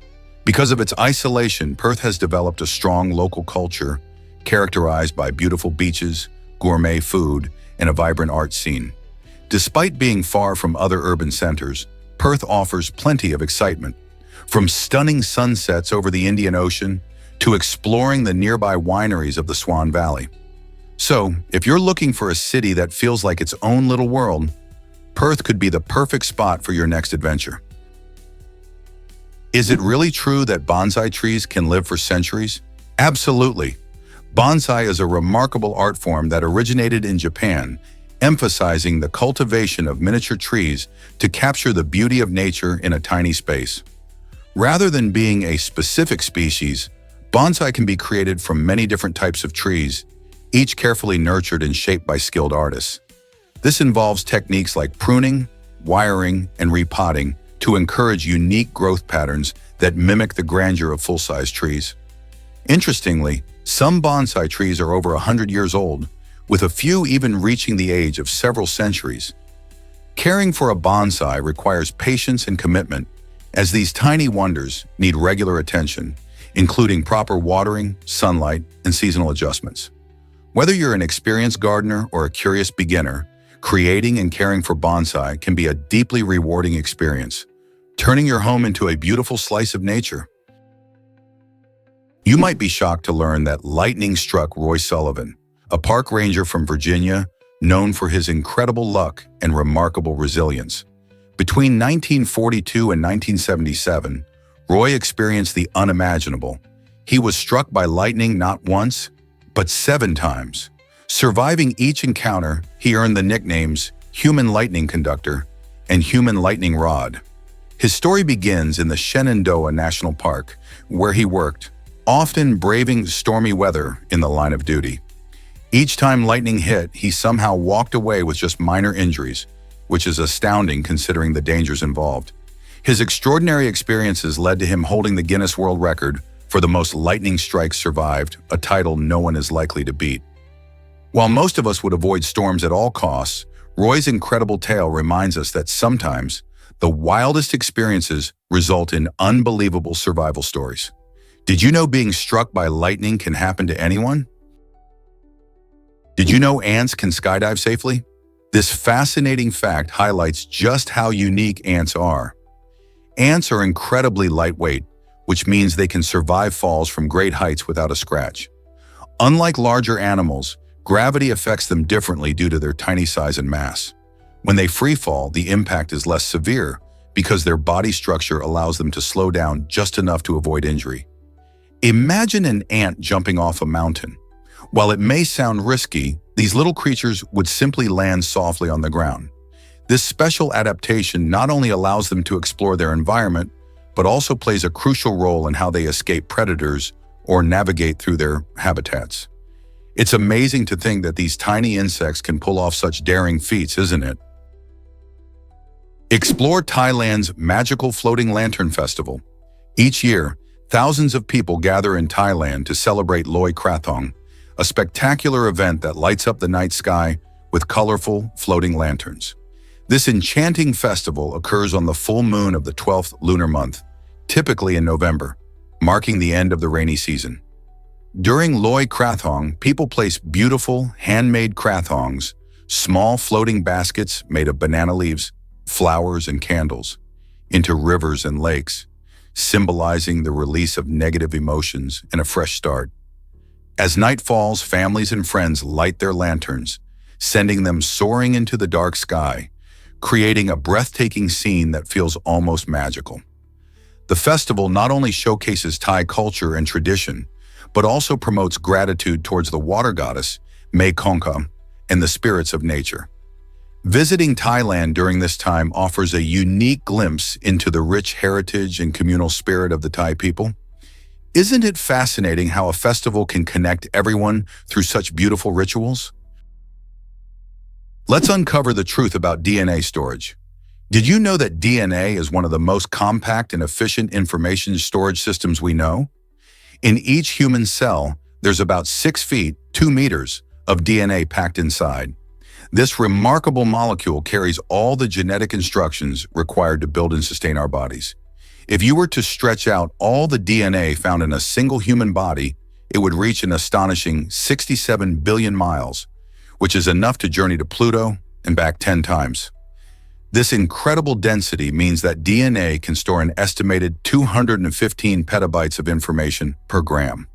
Because of its isolation, Perth has developed a strong local culture characterized by beautiful beaches, gourmet food, and a vibrant art scene. Despite being far from other urban centers, Perth offers plenty of excitement. From stunning sunsets over the Indian Ocean to exploring the nearby wineries of the Swan Valley. So, if you're looking for a city that feels like its own little world, Perth could be the perfect spot for your next adventure. Is it really true that bonsai trees can live for centuries? Absolutely. Bonsai is a remarkable art form that originated in Japan, emphasizing the cultivation of miniature trees to capture the beauty of nature in a tiny space. Rather than being a specific species, bonsai can be created from many different types of trees, each carefully nurtured and shaped by skilled artists. This involves techniques like pruning, wiring, and repotting to encourage unique growth patterns that mimic the grandeur of full-size trees. Interestingly, some bonsai trees are over 100 years old, with a few even reaching the age of several centuries. Caring for a bonsai requires patience and commitment, as these tiny wonders need regular attention, including proper watering, sunlight, and seasonal adjustments. Whether you're an experienced gardener or a curious beginner, creating and caring for bonsai can be a deeply rewarding experience, turning your home into a beautiful slice of nature. You might be shocked to learn that lightning struck Roy Sullivan, a park ranger from Virginia, known for his incredible luck and remarkable resilience. Between 1942 and 1977, Roy experienced the unimaginable. He was struck by lightning not once, but 7 times. Surviving each encounter, he earned the nicknames Human Lightning Conductor and Human Lightning Rod. His story begins in the Shenandoah National Park, where he worked, often braving stormy weather in the line of duty. Each time lightning hit, he somehow walked away with just minor injuries, which is astounding considering the dangers involved. His extraordinary experiences led to him holding the Guinness World Record for the most lightning strikes survived, a title no one is likely to beat. While most of us would avoid storms at all costs, Roy's incredible tale reminds us that sometimes the wildest experiences result in unbelievable survival stories. Did you know being struck by lightning can happen to anyone? Did you know ants can skydive safely? This fascinating fact highlights just how unique ants are. Ants are incredibly lightweight, which means they can survive falls from great heights without a scratch. Unlike larger animals, gravity affects them differently due to their tiny size and mass. When they free fall, the impact is less severe because their body structure allows them to slow down just enough to avoid injury. Imagine an ant jumping off a mountain. While it may sound risky, these little creatures would simply land softly on the ground. This special adaptation not only allows them to explore their environment, but also plays a crucial role in how they escape predators or navigate through their habitats. It's amazing to think that these tiny insects can pull off such daring feats, isn't it? Explore Thailand's magical floating lantern festival. Each year, thousands of people gather in Thailand to celebrate Loi Krathong, a spectacular event that lights up the night sky with colorful, floating lanterns. This enchanting festival occurs on the full moon of the 12th lunar month, typically in November, marking the end of the rainy season. During Loi Krathong, people place beautiful, handmade krathongs, small floating baskets made of banana leaves, flowers, and candles, into rivers and lakes, symbolizing the release of negative emotions and a fresh start. As night falls, families and friends light their lanterns, sending them soaring into the dark sky, creating a breathtaking scene that feels almost magical. The festival not only showcases Thai culture and tradition, but also promotes gratitude towards the water goddess, Mae Kongka, and the spirits of nature. Visiting Thailand during this time offers a unique glimpse into the rich heritage and communal spirit of the Thai people. Isn't it fascinating how a festival can connect everyone through such beautiful rituals? Let's uncover the truth about DNA storage. Did you know that DNA is one of the most compact and efficient information storage systems we know? In each human cell, there's about 6 feet, 2 meters, of DNA packed inside. This remarkable molecule carries all the genetic instructions required to build and sustain our bodies. If you were to stretch out all the DNA found in a single human body, it would reach an astonishing 67 billion miles, which is enough to journey to Pluto and back 10 times. This incredible density means that DNA can store an estimated 215 petabytes of information per gram.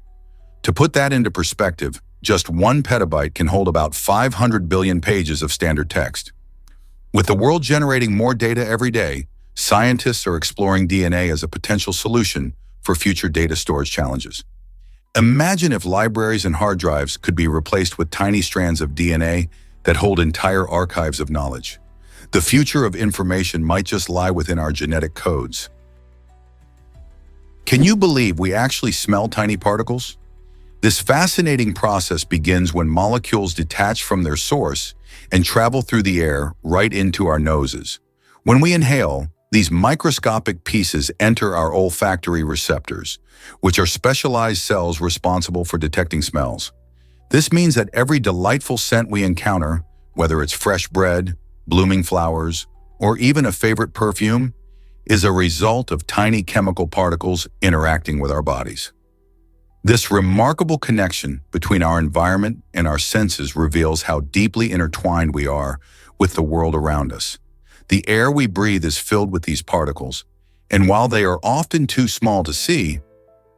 To put that into perspective, just 1 petabyte can hold about 500 billion pages of standard text. With the world generating more data every day, scientists are exploring DNA as a potential solution for future data storage challenges. Imagine if libraries and hard drives could be replaced with tiny strands of DNA that hold entire archives of knowledge. The future of information might just lie within our genetic codes. Can you believe we actually smell tiny particles? This fascinating process begins when molecules detach from their source and travel through the air right into our noses. When we inhale, these microscopic pieces enter our olfactory receptors, which are specialized cells responsible for detecting smells. This means that every delightful scent we encounter, whether it's fresh bread, blooming flowers, or even a favorite perfume, is a result of tiny chemical particles interacting with our bodies. This remarkable connection between our environment and our senses reveals how deeply intertwined we are with the world around us. The air we breathe is filled with these particles, and while they are often too small to see,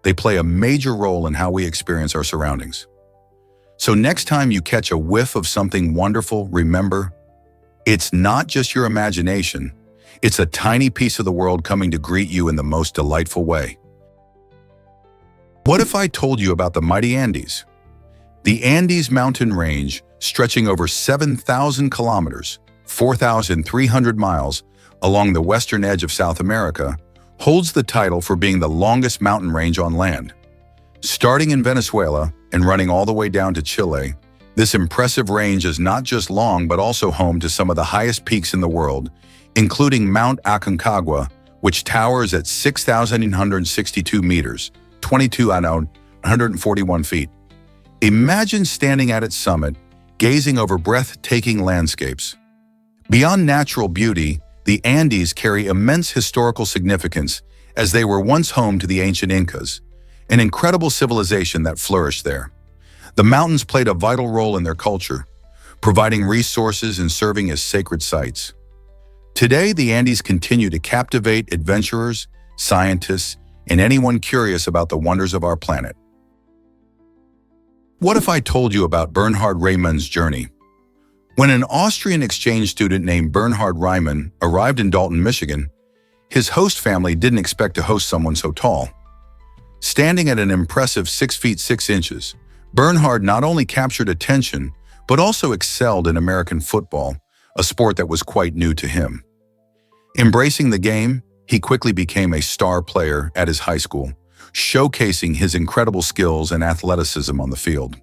they play a major role in how we experience our surroundings. So next time you catch a whiff of something wonderful, remember, it's not just your imagination, it's a tiny piece of the world coming to greet you in the most delightful way. What if I told you about the mighty Andes? The Andes mountain range, stretching over 7,000 kilometers, 4,300 miles, along the western edge of South America, holds the title for being the longest mountain range on land. Starting in Venezuela and running all the way down to Chile, this impressive range is not just long but also home to some of the highest peaks in the world, including Mount Aconcagua, which towers at 6,862 meters, 141 feet. Imagine standing at its summit, gazing over breathtaking landscapes. Beyond natural beauty, the Andes carry immense historical significance as they were once home to the ancient Incas, an incredible civilization that flourished there. The mountains played a vital role in their culture, providing resources and serving as sacred sites. Today, the Andes continue to captivate adventurers, scientists, and anyone curious about the wonders of our planet. What if I told you about Bernhard Riemann's journey? When an Austrian exchange student named Bernhard Riemann arrived in Dalton, Michigan, his host family didn't expect to host someone so tall. Standing at an impressive 6 feet 6 inches, Bernhard not only captured attention, but also excelled in American football, a sport that was quite new to him. Embracing the game, he quickly became a star player at his high school, showcasing his incredible skills and athleticism on the field.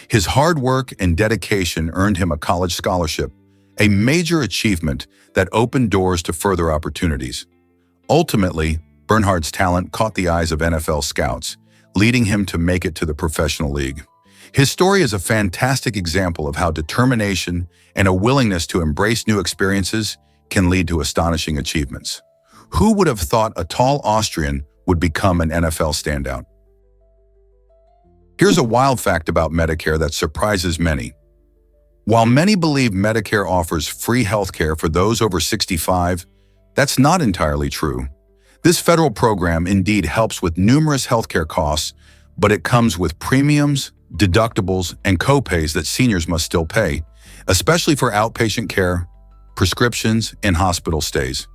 His hard work and dedication earned him a college scholarship, a major achievement that opened doors to further opportunities. Ultimately, Bernhard's talent caught the eyes of NFL scouts, leading him to make it to the professional league. His story is a fantastic example of how determination and a willingness to embrace new experiences can lead to astonishing achievements. Who would have thought a tall Austrian would become an NFL standout? Here's a wild fact about Medicare that surprises many. While many believe Medicare offers free healthcare for those over 65, that's not entirely true. This federal program indeed helps with numerous healthcare costs, but it comes with premiums, deductibles, and copays that seniors must still pay, especially for outpatient care, prescriptions, and hospital stays.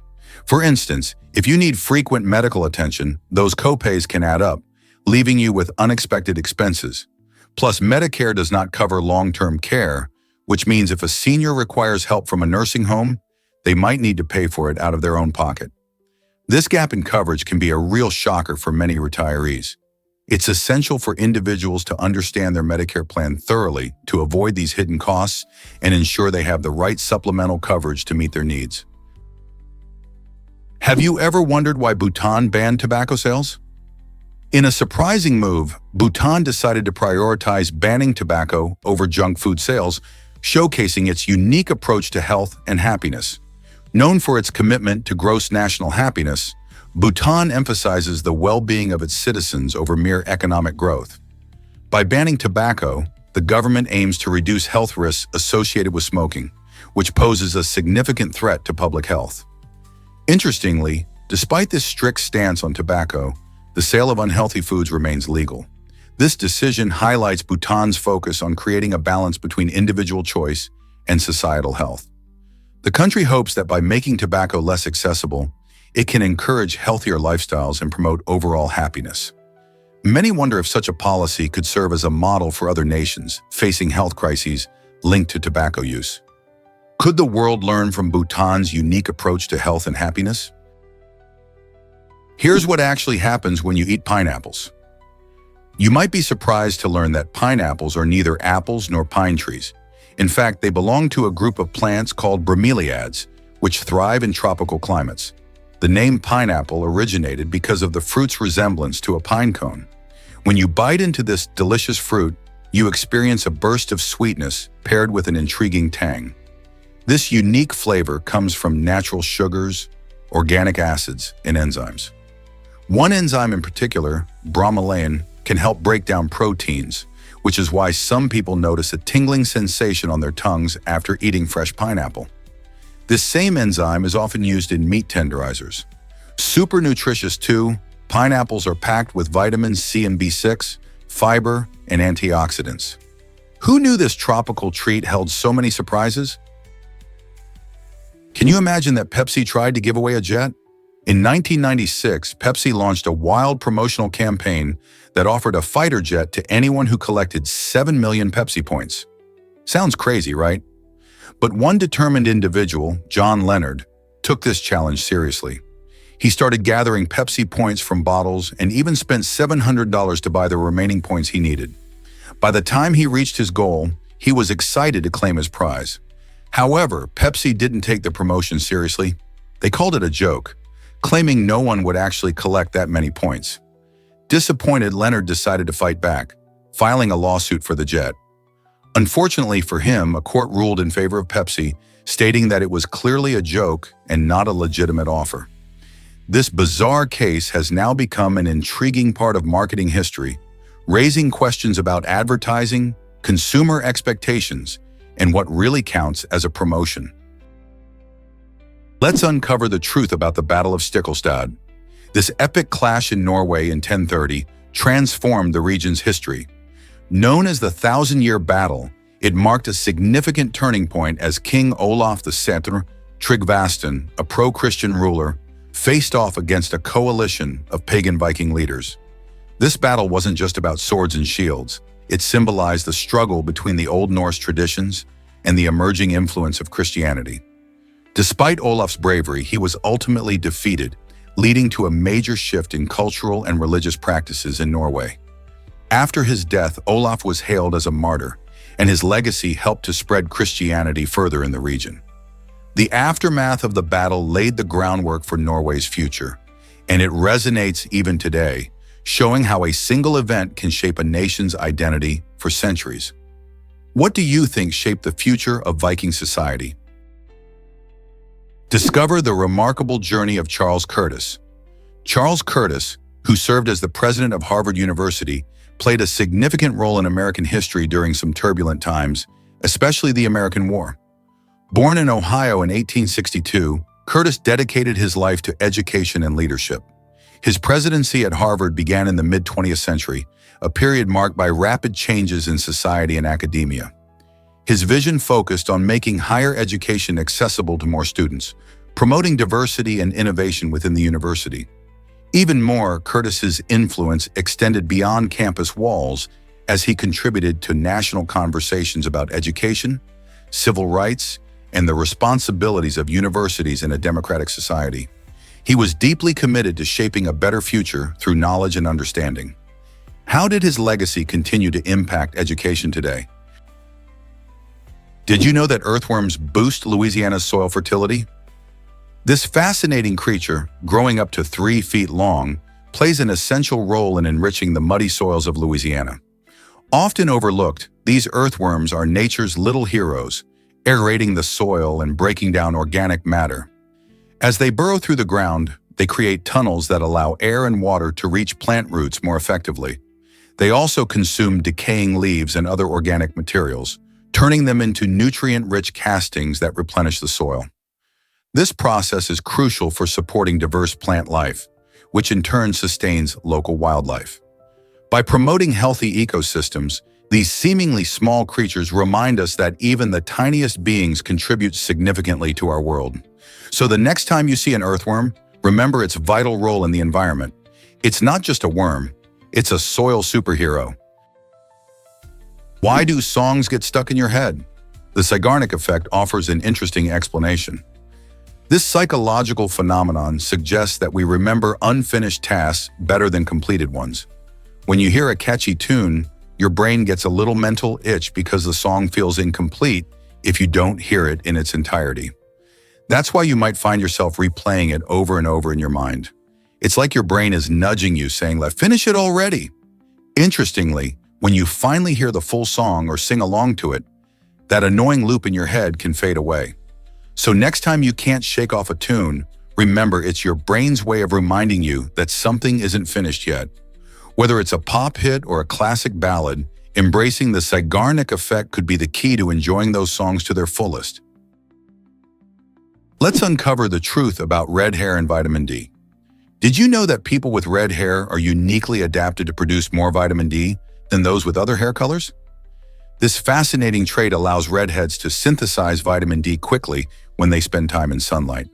For instance, if you need frequent medical attention, those copays can add up, leaving you with unexpected expenses. Plus, Medicare does not cover long-term care, which means if a senior requires help from a nursing home, they might need to pay for it out of their own pocket. This gap in coverage can be a real shocker for many retirees. It's essential for individuals to understand their Medicare plan thoroughly to avoid these hidden costs and ensure they have the right supplemental coverage to meet their needs. Have you ever wondered why Bhutan banned tobacco sales? In a surprising move, Bhutan decided to prioritize banning tobacco over junk food sales, showcasing its unique approach to health and happiness. Known for its commitment to gross national happiness, Bhutan emphasizes the well-being of its citizens over mere economic growth. By banning tobacco, the government aims to reduce health risks associated with smoking, which poses a significant threat to public health. Interestingly, despite this strict stance on tobacco, the sale of unhealthy foods remains legal. This decision highlights Bhutan's focus on creating a balance between individual choice and societal health. The country hopes that by making tobacco less accessible, it can encourage healthier lifestyles and promote overall happiness. Many wonder if such a policy could serve as a model for other nations facing health crises linked to tobacco use. Could the world learn from Bhutan's unique approach to health and happiness? Here's what actually happens when you eat pineapples. You might be surprised to learn that pineapples are neither apples nor pine trees. In fact, they belong to a group of plants called bromeliads, which thrive in tropical climates. The name pineapple originated because of the fruit's resemblance to a pine cone. When you bite into this delicious fruit, you experience a burst of sweetness paired with an intriguing tang. This unique flavor comes from natural sugars, organic acids, and enzymes. One enzyme in particular, bromelain, can help break down proteins, which is why some people notice a tingling sensation on their tongues after eating fresh pineapple. This same enzyme is often used in meat tenderizers. Super nutritious too, pineapples are packed with vitamins C and B6, fiber, and antioxidants. Who knew this tropical treat held so many surprises? Can you imagine that Pepsi tried to give away a jet? In 1996, Pepsi launched a wild promotional campaign that offered a fighter jet to anyone who collected 7 million Pepsi points. Sounds crazy, right? But one determined individual, John Leonard, took this challenge seriously. He started gathering Pepsi points from bottles and even spent $700 to buy the remaining points he needed. By the time he reached his goal, he was excited to claim his prize. However, Pepsi didn't take the promotion seriously. They called it a joke, claiming no one would actually collect that many points. Disappointed, Leonard decided to fight back, filing a lawsuit for the jet. Unfortunately for him, a court ruled in favor of Pepsi, stating that it was clearly a joke and not a legitimate offer. This bizarre case has now become an intriguing part of marketing history, raising questions about advertising, consumer expectations, and what really counts as a promotion. Let's uncover the truth about the Battle of Stiklestad. This epic clash in Norway in 1030 transformed the region's history. Known as the Thousand-Year Battle, it marked a significant turning point as King Olaf the Setter Tryggvason, a pro-Christian ruler, faced off against a coalition of pagan Viking leaders. This battle wasn't just about swords and shields. It symbolized the struggle between the Old Norse traditions and the emerging influence of Christianity. Despite Olaf's bravery, he was ultimately defeated, leading to a major shift in cultural and religious practices in Norway. After his death, Olaf was hailed as a martyr, and his legacy helped to spread Christianity further in the region. The aftermath of the battle laid the groundwork for Norway's future, and it resonates even today, showing how a single event can shape a nation's identity for centuries. What do you think shaped the future of Viking society? Discover the remarkable journey of Charles Curtis. Charles Curtis, who served as the president of Harvard University, played a significant role in American history during some turbulent times, especially the American War. Born in Ohio in 1862, Curtis dedicated his life to education and leadership. His presidency at Harvard began in the mid-20th century, a period marked by rapid changes in society and academia. His vision focused on making higher education accessible to more students, promoting diversity and innovation within the university. Even more, Curtis's influence extended beyond campus walls as he contributed to national conversations about education, civil rights, and the responsibilities of universities in a democratic society. He was deeply committed to shaping a better future through knowledge and understanding. How did his legacy continue to impact education today? Did you know that earthworms boost Louisiana's soil fertility? This fascinating creature, growing up to 3 feet long, plays an essential role in enriching the muddy soils of Louisiana. Often overlooked, these earthworms are nature's little heroes, aerating the soil and breaking down organic matter. As they burrow through the ground, they create tunnels that allow air and water to reach plant roots more effectively. They also consume decaying leaves and other organic materials, turning them into nutrient-rich castings that replenish the soil. This process is crucial for supporting diverse plant life, which in turn sustains local wildlife. By promoting healthy ecosystems, these seemingly small creatures remind us that even the tiniest beings contribute significantly to our world. So the next time you see an earthworm, remember its vital role in the environment. It's not just a worm, it's a soil superhero. Why do songs get stuck in your head? The Zeigarnik effect offers an interesting explanation. This psychological phenomenon suggests that we remember unfinished tasks better than completed ones. When you hear a catchy tune, your brain gets a little mental itch because the song feels incomplete if you don't hear it in its entirety. That's why you might find yourself replaying it over and over in your mind. It's like your brain is nudging you, saying, "Let's finish it already." Interestingly, when you finally hear the full song or sing along to it, that annoying loop in your head can fade away. So next time you can't shake off a tune, remember it's your brain's way of reminding you that something isn't finished yet. Whether it's a pop hit or a classic ballad, embracing the Zeigarnik effect could be the key to enjoying those songs to their fullest. Let's uncover the truth about red hair and vitamin D. Did you know that people with red hair are uniquely adapted to produce more vitamin D than those with other hair colors? This fascinating trait allows redheads to synthesize vitamin D quickly when they spend time in sunlight.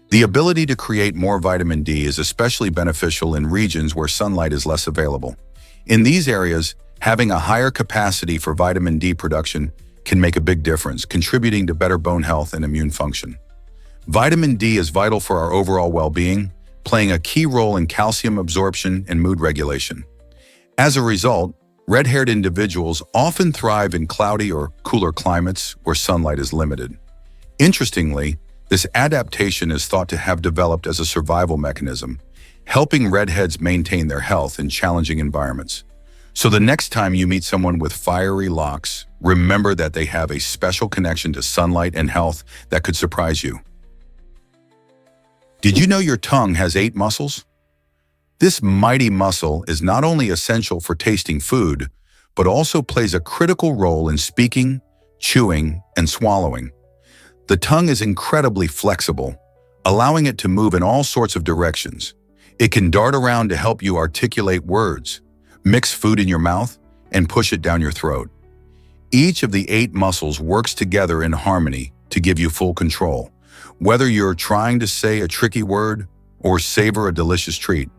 The ability to create more vitamin D is especially beneficial in regions where sunlight is less available. In these areas, having a higher capacity for vitamin D production can make a big difference, contributing to better bone health and immune function. Vitamin D is vital for our overall well-being, playing a key role in calcium absorption and mood regulation. As a result, red-haired individuals often thrive in cloudy or cooler climates where sunlight is limited. Interestingly, this adaptation is thought to have developed as a survival mechanism, helping redheads maintain their health in challenging environments. So the next time you meet someone with fiery locks, remember that they have a special connection to sunlight and health that could surprise you. Did you know your tongue has 8 muscles? This mighty muscle is not only essential for tasting food, but also plays a critical role in speaking, chewing, and swallowing. The tongue is incredibly flexible, allowing it to move in all sorts of directions. It can dart around to help you articulate words, mix food in your mouth, and push it down your throat. Each of the 8 muscles works together in harmony to give you full control, whether you're trying to say a tricky word or savor a delicious treat.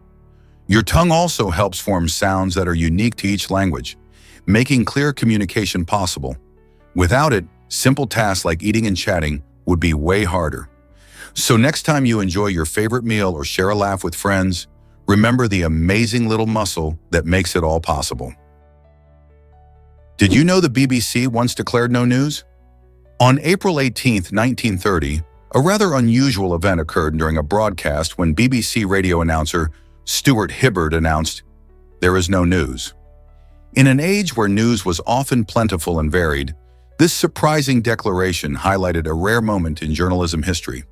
Your tongue also helps form sounds that are unique to each language, making clear communication possible. Without it, simple tasks like eating and chatting would be way harder. So next time you enjoy your favorite meal or share a laugh with friends, remember the amazing little muscle that makes it all possible. Did you know the BBC once declared no news? On April 18, 1930, a rather unusual event occurred during a broadcast when BBC radio announcer Stuart Hibberd announced, "There is no news." In an age where news was often plentiful and varied, this surprising declaration highlighted a rare moment in journalism history.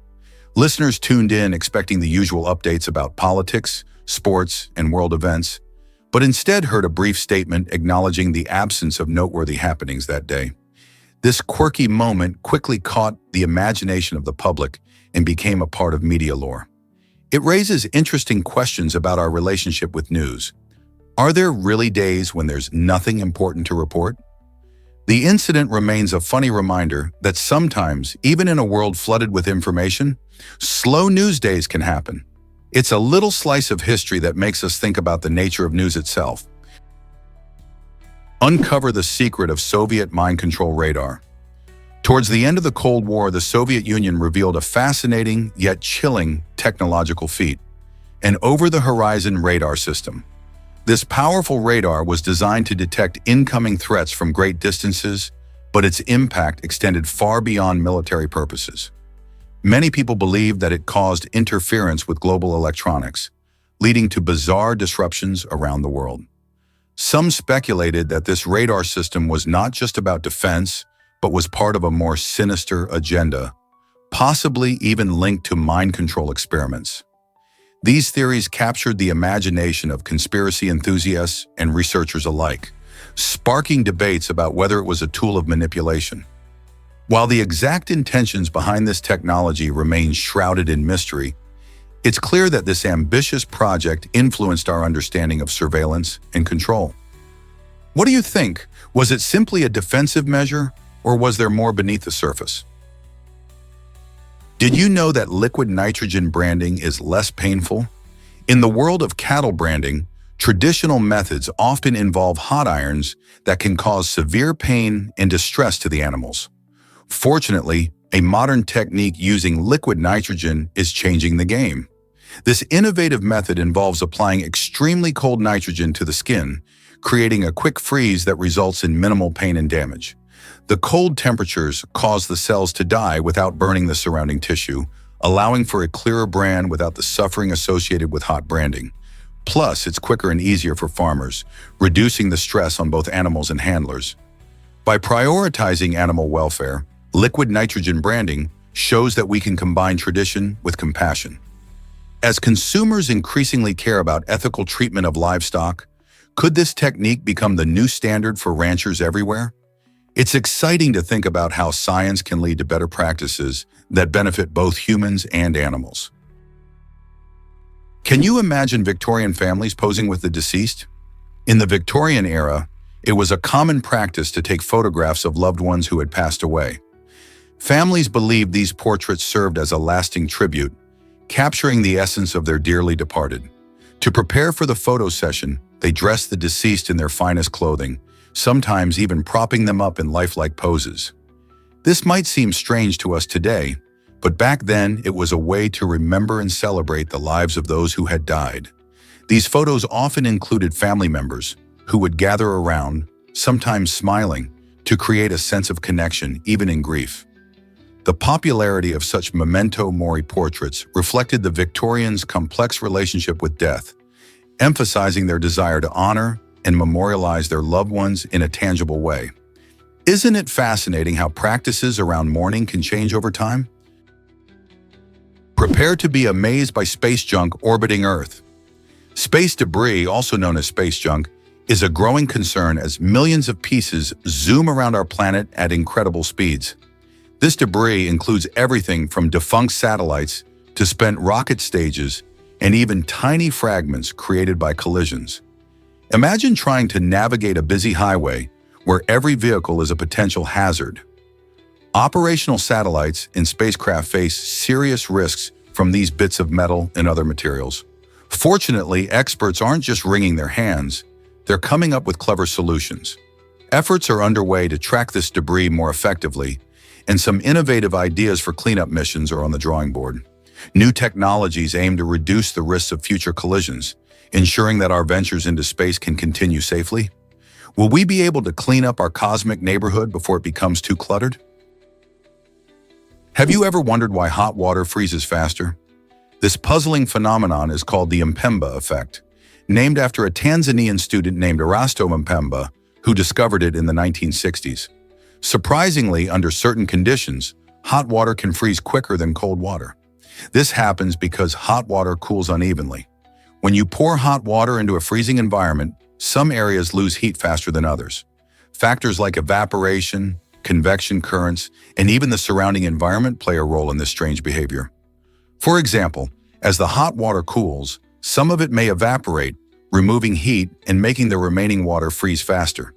Listeners tuned in expecting the usual updates about politics, sports, and world events, but instead heard a brief statement acknowledging the absence of noteworthy happenings that day. This quirky moment quickly caught the imagination of the public and became a part of media lore. It raises interesting questions about our relationship with news. Are there really days when there's nothing important to report? The incident remains a funny reminder that sometimes, even in a world flooded with information, slow news days can happen. It's a little slice of history that makes us think about the nature of news itself. Uncover the secret of Soviet mind control radar. Towards the end of the Cold War, the Soviet Union revealed a fascinating yet chilling technological feat: an over-the-horizon radar system. This powerful radar was designed to detect incoming threats from great distances, but its impact extended far beyond military purposes. Many people believe that it caused interference with global electronics, leading to bizarre disruptions around the world. Some speculated that this radar system was not just about defense, but was part of a more sinister agenda, possibly even linked to mind control experiments. These theories captured the imagination of conspiracy enthusiasts and researchers alike, sparking debates about whether it was a tool of manipulation. While the exact intentions behind this technology remain shrouded in mystery, it's clear that this ambitious project influenced our understanding of surveillance and control. What do you think? Was it simply a defensive measure, or was there more beneath the surface? Did you know that liquid nitrogen branding is less painful? In the world of cattle branding, traditional methods often involve hot irons that can cause severe pain and distress to the animals. Fortunately, a modern technique using liquid nitrogen is changing the game. This innovative method involves applying extremely cold nitrogen to the skin, creating a quick freeze that results in minimal pain and damage. The cold temperatures cause the cells to die without burning the surrounding tissue, allowing for a clearer brand without the suffering associated with hot branding. Plus, it's quicker and easier for farmers, reducing the stress on both animals and handlers. By prioritizing animal welfare, liquid nitrogen branding shows that we can combine tradition with compassion. As consumers increasingly care about ethical treatment of livestock, Could this technique become the new standard for ranchers everywhere? It's exciting to think about how science can lead to better practices that benefit both humans and animals. Can you imagine Victorian families posing with the deceased? In the Victorian era, it was a common practice to take photographs of loved ones who had passed away. Families believed these portraits served as a lasting tribute, capturing the essence of their dearly departed. To prepare for the photo session, they dressed the deceased in their finest clothing, sometimes even propping them up in lifelike poses. This might seem strange to us today, but back then it was a way to remember and celebrate the lives of those who had died. These photos often included family members who would gather around, sometimes smiling, to create a sense of connection, even in grief. The popularity of such memento mori portraits reflected the Victorians' complex relationship with death, emphasizing their desire to honor and memorialize their loved ones in a tangible way. Isn't it fascinating how practices around mourning can change over time? Prepare to be amazed by space junk orbiting Earth. Space debris, also known as space junk, is a growing concern as millions of pieces zoom around our planet at incredible speeds. This debris includes everything from defunct satellites to spent rocket stages and even tiny fragments created by collisions. Imagine trying to navigate a busy highway where every vehicle is a potential hazard. Operational satellites and spacecraft face serious risks from these bits of metal and other materials. Fortunately, experts aren't just wringing their hands, they're coming up with clever solutions. Efforts are underway to track this debris more effectively, and some innovative ideas for cleanup missions are on the drawing board. New technologies aim to reduce the risks of future collisions, ensuring that our ventures into space can continue safely. Will we be able to clean up our cosmic neighborhood before it becomes too cluttered? Have you ever wondered why hot water freezes faster? This puzzling phenomenon is called the Mpemba effect, named after a Tanzanian student named Erasto Mpemba, who discovered it in the 1960s. Surprisingly, under certain conditions, hot water can freeze quicker than cold water. This happens because hot water cools unevenly. When you pour hot water into a freezing environment, some areas lose heat faster than others. Factors like evaporation, convection currents, and even the surrounding environment play a role in this strange behavior. For example, as the hot water cools, some of it may evaporate, removing heat and making the remaining water freeze faster.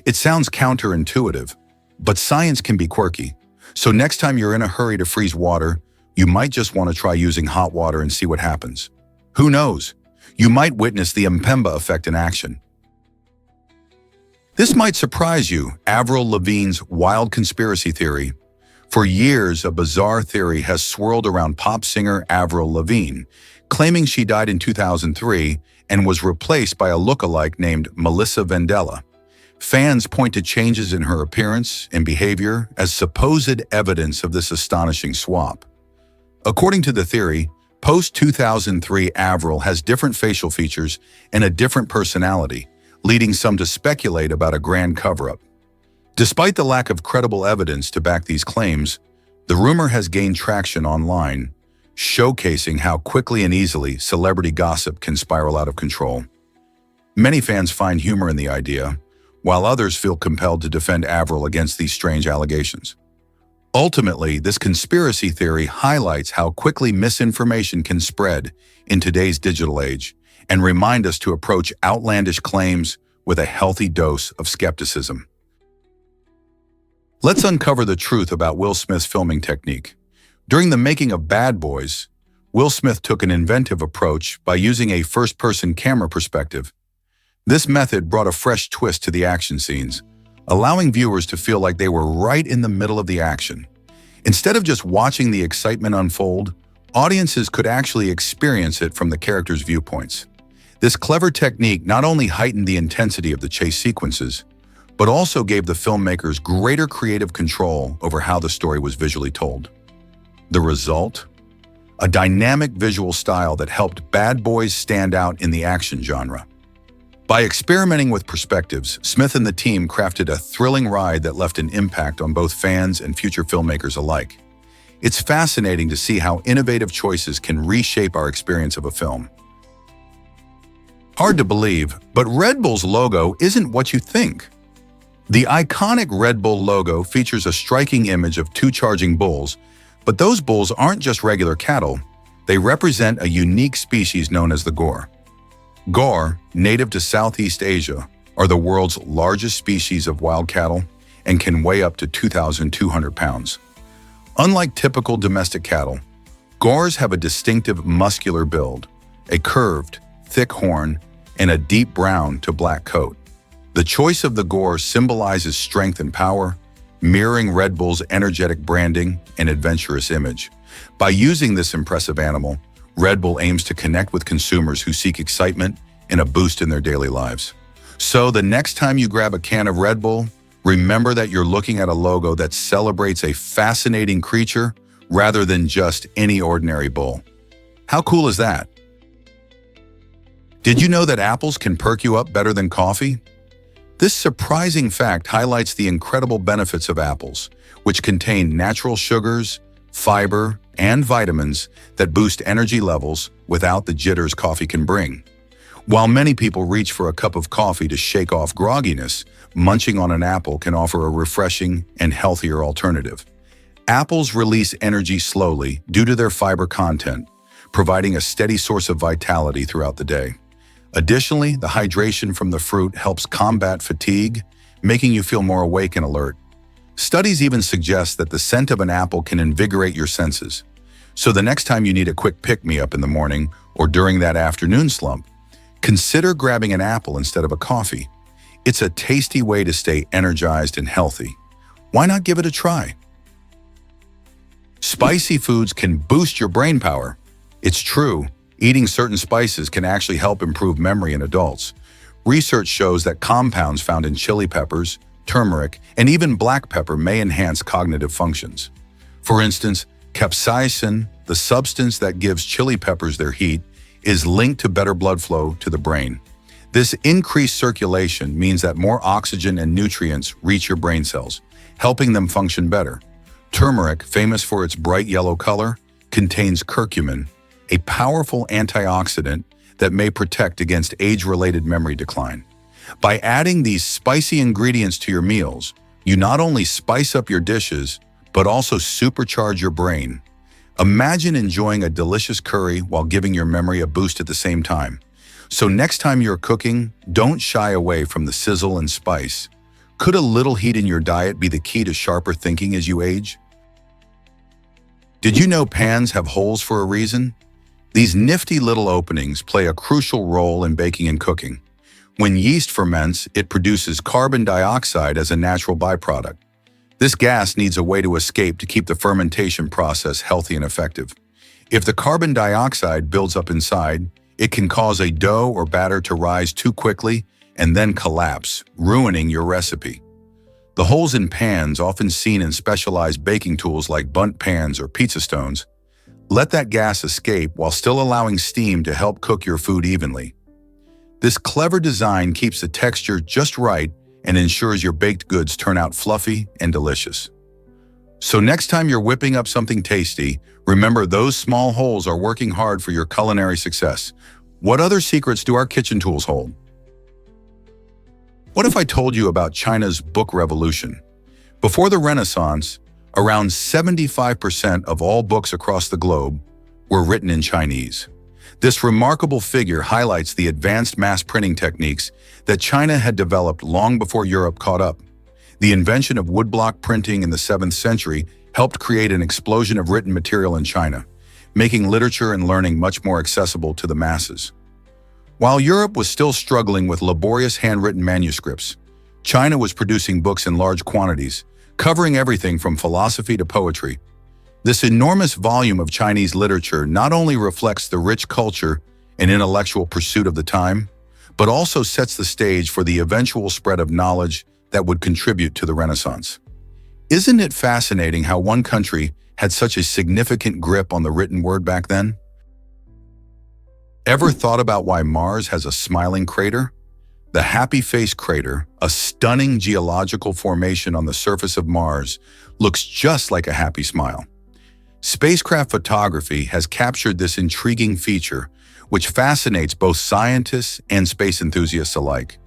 It sounds counterintuitive, but science can be quirky. So next time you're in a hurry to freeze water, you might just want to try using hot water and see what happens. Who knows? You might witness the Mpemba effect in action. This might surprise you, Avril Lavigne's wild conspiracy theory. For years, a bizarre theory has swirled around pop singer Avril Lavigne, claiming she died in 2003 and was replaced by a look-alike named Melissa Vandella. Fans point to changes in her appearance and behavior as supposed evidence of this astonishing swap. According to the theory, post-2003 Avril has different facial features and a different personality, leading some to speculate about a grand cover-up. Despite the lack of credible evidence to back these claims, the rumor has gained traction online, showcasing how quickly and easily celebrity gossip can spiral out of control. Many fans find humor in the idea, while others feel compelled to defend Avril against these strange allegations. Ultimately, this conspiracy theory highlights how quickly misinformation can spread in today's digital age and remind us to approach outlandish claims with a healthy dose of skepticism. Let's uncover the truth about Will Smith's filming technique. During the making of Bad Boys, Will Smith took an inventive approach by using a first-person camera perspective. This method brought a fresh twist to the action scenes, allowing viewers to feel like they were right in the middle of the action. Instead of just watching the excitement unfold, audiences could actually experience it from the characters' viewpoints. This clever technique not only heightened the intensity of the chase sequences, but also gave the filmmakers greater creative control over how the story was visually told. The result? A dynamic visual style that helped Bad Boys stand out in the action genre. By experimenting with perspectives, Smith and the team crafted a thrilling ride that left an impact on both fans and future filmmakers alike. It's fascinating to see how innovative choices can reshape our experience of a film. Hard to believe, but Red Bull's logo isn't what you think. The iconic Red Bull logo features a striking image of two charging bulls, but those bulls aren't just regular cattle. They represent a unique species known as the gaur. Gaur, native to Southeast Asia, are the world's largest species of wild cattle and can weigh up to 2,200 pounds. Unlike typical domestic cattle, gaurs have a distinctive muscular build, a curved, thick horn, and a deep brown to black coat. The choice of the gaur symbolizes strength and power, mirroring Red Bull's energetic branding and adventurous image. By using this impressive animal, Red Bull aims to connect with consumers who seek excitement and a boost in their daily lives. So the next time you grab a can of Red Bull, remember that you're looking at a logo that celebrates a fascinating creature rather than just any ordinary bull. How cool is that? Did you know that apples can perk you up better than coffee? This surprising fact highlights the incredible benefits of apples, which contain natural sugars, fiber, and vitamins that boost energy levels without the jitters coffee can bring. While many people reach for a cup of coffee to shake off grogginess, munching on an apple can offer a refreshing and healthier alternative. Apples release energy slowly due to their fiber content, providing a steady source of vitality throughout the day. Additionally, the hydration from the fruit helps combat fatigue, making you feel more awake and alert. Studies even suggest that the scent of an apple can invigorate your senses. So the next time you need a quick pick-me-up in the morning or during that afternoon slump, consider grabbing an apple instead of a coffee. It's a tasty way to stay energized and healthy. Why not give it a try? Spicy foods can boost your brain power. It's true. Eating certain spices can actually help improve memory in adults. Research shows that compounds found in chili peppers, turmeric, and even black pepper may enhance cognitive functions. For instance, capsaicin, the substance that gives chili peppers their heat, is linked to better blood flow to the brain. This increased circulation means that more oxygen and nutrients reach your brain cells, helping them function better. Turmeric, famous for its bright yellow color, contains curcumin, a powerful antioxidant that may protect against age-related memory decline. By adding these spicy ingredients to your meals, you not only spice up your dishes, but also supercharge your brain. Imagine enjoying a delicious curry while giving your memory a boost at the same time. So next time you're cooking, don't shy away from the sizzle and spice. Could a little heat in your diet be the key to sharper thinking as you age? Did you know pans have holes for a reason? These nifty little openings play a crucial role in baking and cooking. When yeast ferments, it produces carbon dioxide as a natural byproduct. This gas needs a way to escape to keep the fermentation process healthy and effective. If the carbon dioxide builds up inside, it can cause a dough or batter to rise too quickly and then collapse, ruining your recipe. The holes in pans, often seen in specialized baking tools like bundt pans or pizza stones, let that gas escape while still allowing steam to help cook your food evenly. This clever design keeps the texture just right and ensures your baked goods turn out fluffy and delicious. So next time you're whipping up something tasty, remember those small holes are working hard for your culinary success. What other secrets do our kitchen tools hold? What if I told you about China's book revolution? Before the Renaissance, around 75% of all books across the globe were written in Chinese. This remarkable figure highlights the advanced mass printing techniques that China had developed long before Europe caught up. The invention of woodblock printing in the 7th century helped create an explosion of written material in China, making literature and learning much more accessible to the masses. While Europe was still struggling with laborious handwritten manuscripts, China was producing books in large quantities, covering everything from philosophy to poetry. This enormous volume of Chinese literature not only reflects the rich culture and intellectual pursuit of the time, but also sets the stage for the eventual spread of knowledge that would contribute to the Renaissance. Isn't it fascinating how one country had such a significant grip on the written word back then? Ever thought about why Mars has a smiling crater? The Happy Face Crater, a stunning geological formation on the surface of Mars, looks just like a happy smile. Spacecraft photography has captured this intriguing feature, which fascinates both scientists and space enthusiasts alike.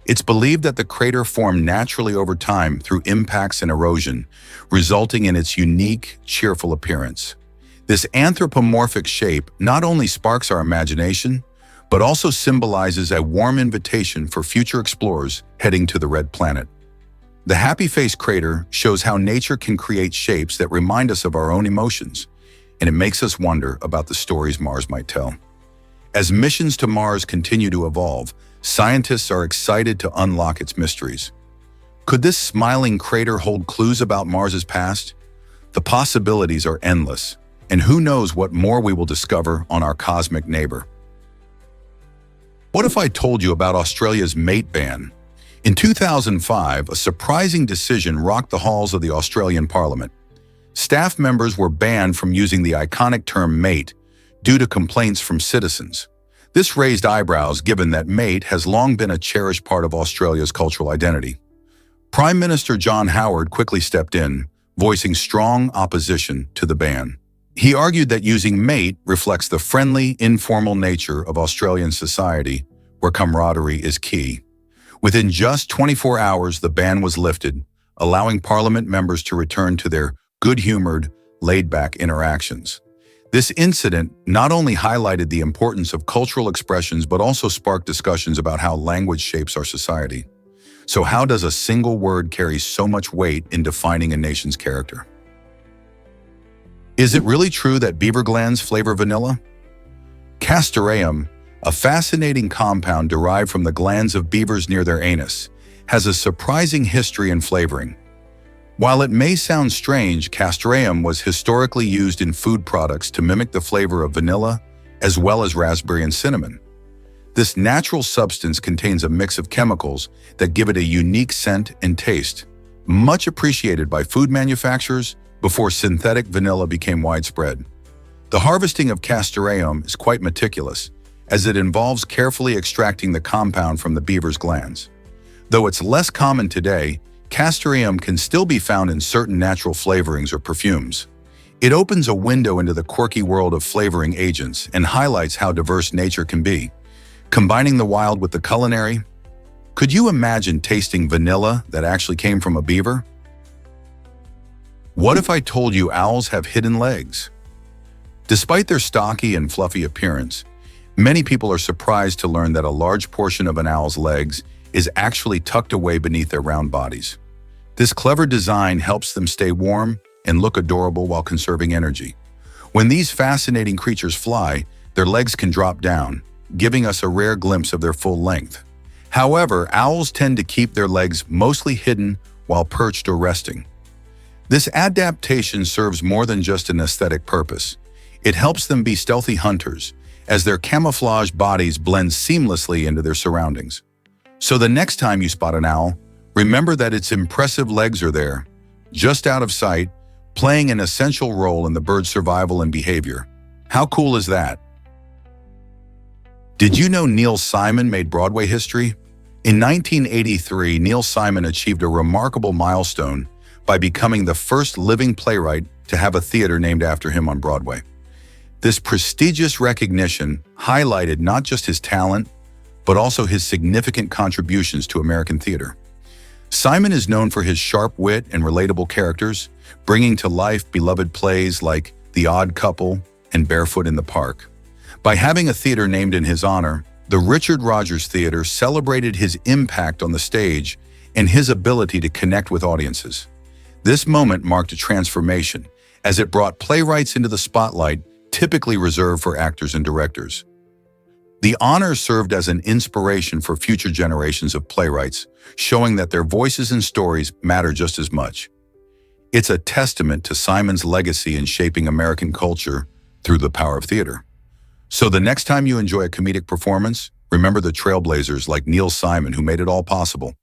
It's believed that the crater formed naturally over time through impacts and erosion, resulting in its unique, cheerful appearance. This anthropomorphic shape not only sparks our imagination, but also symbolizes a warm invitation for future explorers heading to the Red Planet. The Happy Face crater shows how nature can create shapes that remind us of our own emotions, and it makes us wonder about the stories Mars might tell. As missions to Mars continue to evolve, scientists are excited to unlock its mysteries. Could this smiling crater hold clues about Mars's past? The possibilities are endless, and who knows what more we will discover on our cosmic neighbor. What if I told you about Australia's mate ban? In 2005, a surprising decision rocked the halls of the Australian Parliament. Staff members were banned from using the iconic term mate due to complaints from citizens. This raised eyebrows given that mate has long been a cherished part of Australia's cultural identity. Prime Minister John Howard quickly stepped in, voicing strong opposition to the ban. He argued that using mate reflects the friendly, informal nature of Australian society, where camaraderie is key. Within just 24 hours, the ban was lifted, allowing Parliament members to return to their good-humored, laid-back interactions. This incident not only highlighted the importance of cultural expressions but also sparked discussions about how language shapes our society. So how does a single word carry so much weight in defining a nation's character? Is it really true that beaver glands flavor vanilla? Castoreum, a fascinating compound derived from the glands of beavers near their anus, has a surprising history in flavoring. While it may sound strange, castoreum was historically used in food products to mimic the flavor of vanilla, as well as raspberry and cinnamon. This natural substance contains a mix of chemicals that give it a unique scent and taste, much appreciated by food manufacturers before synthetic vanilla became widespread. The harvesting of castoreum is quite meticulous, as it involves carefully extracting the compound from the beaver's glands. Though it's less common today, castoreum can still be found in certain natural flavorings or perfumes. It opens a window into the quirky world of flavoring agents and highlights how diverse nature can be. Combining the wild with the culinary, could you imagine tasting vanilla that actually came from a beaver? What if I told you owls have hidden legs? Despite their stocky and fluffy appearance, many people are surprised to learn that a large portion of an owl's legs is actually tucked away beneath their round bodies. This clever design helps them stay warm and look adorable while conserving energy. When these fascinating creatures fly, their legs can drop down, giving us a rare glimpse of their full length. However, owls tend to keep their legs mostly hidden while perched or resting. This adaptation serves more than just an aesthetic purpose. It helps them be stealthy hunters, as their camouflage bodies blend seamlessly into their surroundings. So the next time you spot an owl, remember that its impressive legs are there, just out of sight, playing an essential role in the bird's survival and behavior. How cool is that? Did you know Neil Simon made Broadway history? In 1983, Neil Simon achieved a remarkable milestone by becoming the first living playwright to have a theater named after him on Broadway. This prestigious recognition highlighted not just his talent, but also his significant contributions to American theater. Simon is known for his sharp wit and relatable characters, bringing to life beloved plays like The Odd Couple and Barefoot in the Park. By having a theater named in his honor, the Richard Rodgers Theater celebrated his impact on the stage and his ability to connect with audiences. This moment marked a transformation, as it brought playwrights into the spotlight typically reserved for actors and directors. The honor served as an inspiration for future generations of playwrights, showing that their voices and stories matter just as much. It's a testament to Simon's legacy in shaping American culture through the power of theater. So the next time you enjoy a comedic performance, remember the trailblazers like Neil Simon who made it all possible.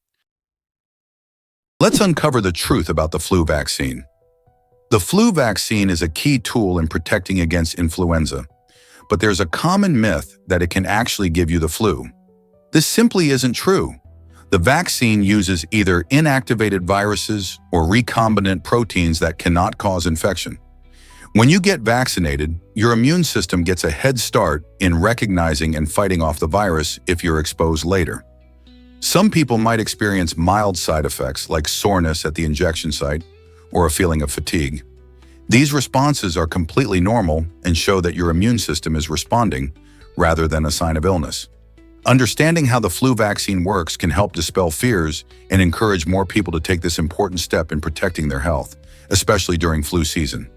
Let's uncover the truth about the flu vaccine. The flu vaccine is a key tool in protecting against influenza, but there's a common myth that it can actually give you the flu. This simply isn't true. The vaccine uses either inactivated viruses or recombinant proteins that cannot cause infection. When you get vaccinated, your immune system gets a head start in recognizing and fighting off the virus if you're exposed later. Some people might experience mild side effects like soreness at the injection site or a feeling of fatigue. These responses are completely normal and show that your immune system is responding rather than a sign of illness. Understanding how the flu vaccine works can help dispel fears and encourage more people to take this important step in protecting their health, especially during flu season.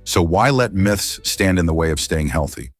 So why let myths stand in the way of staying healthy?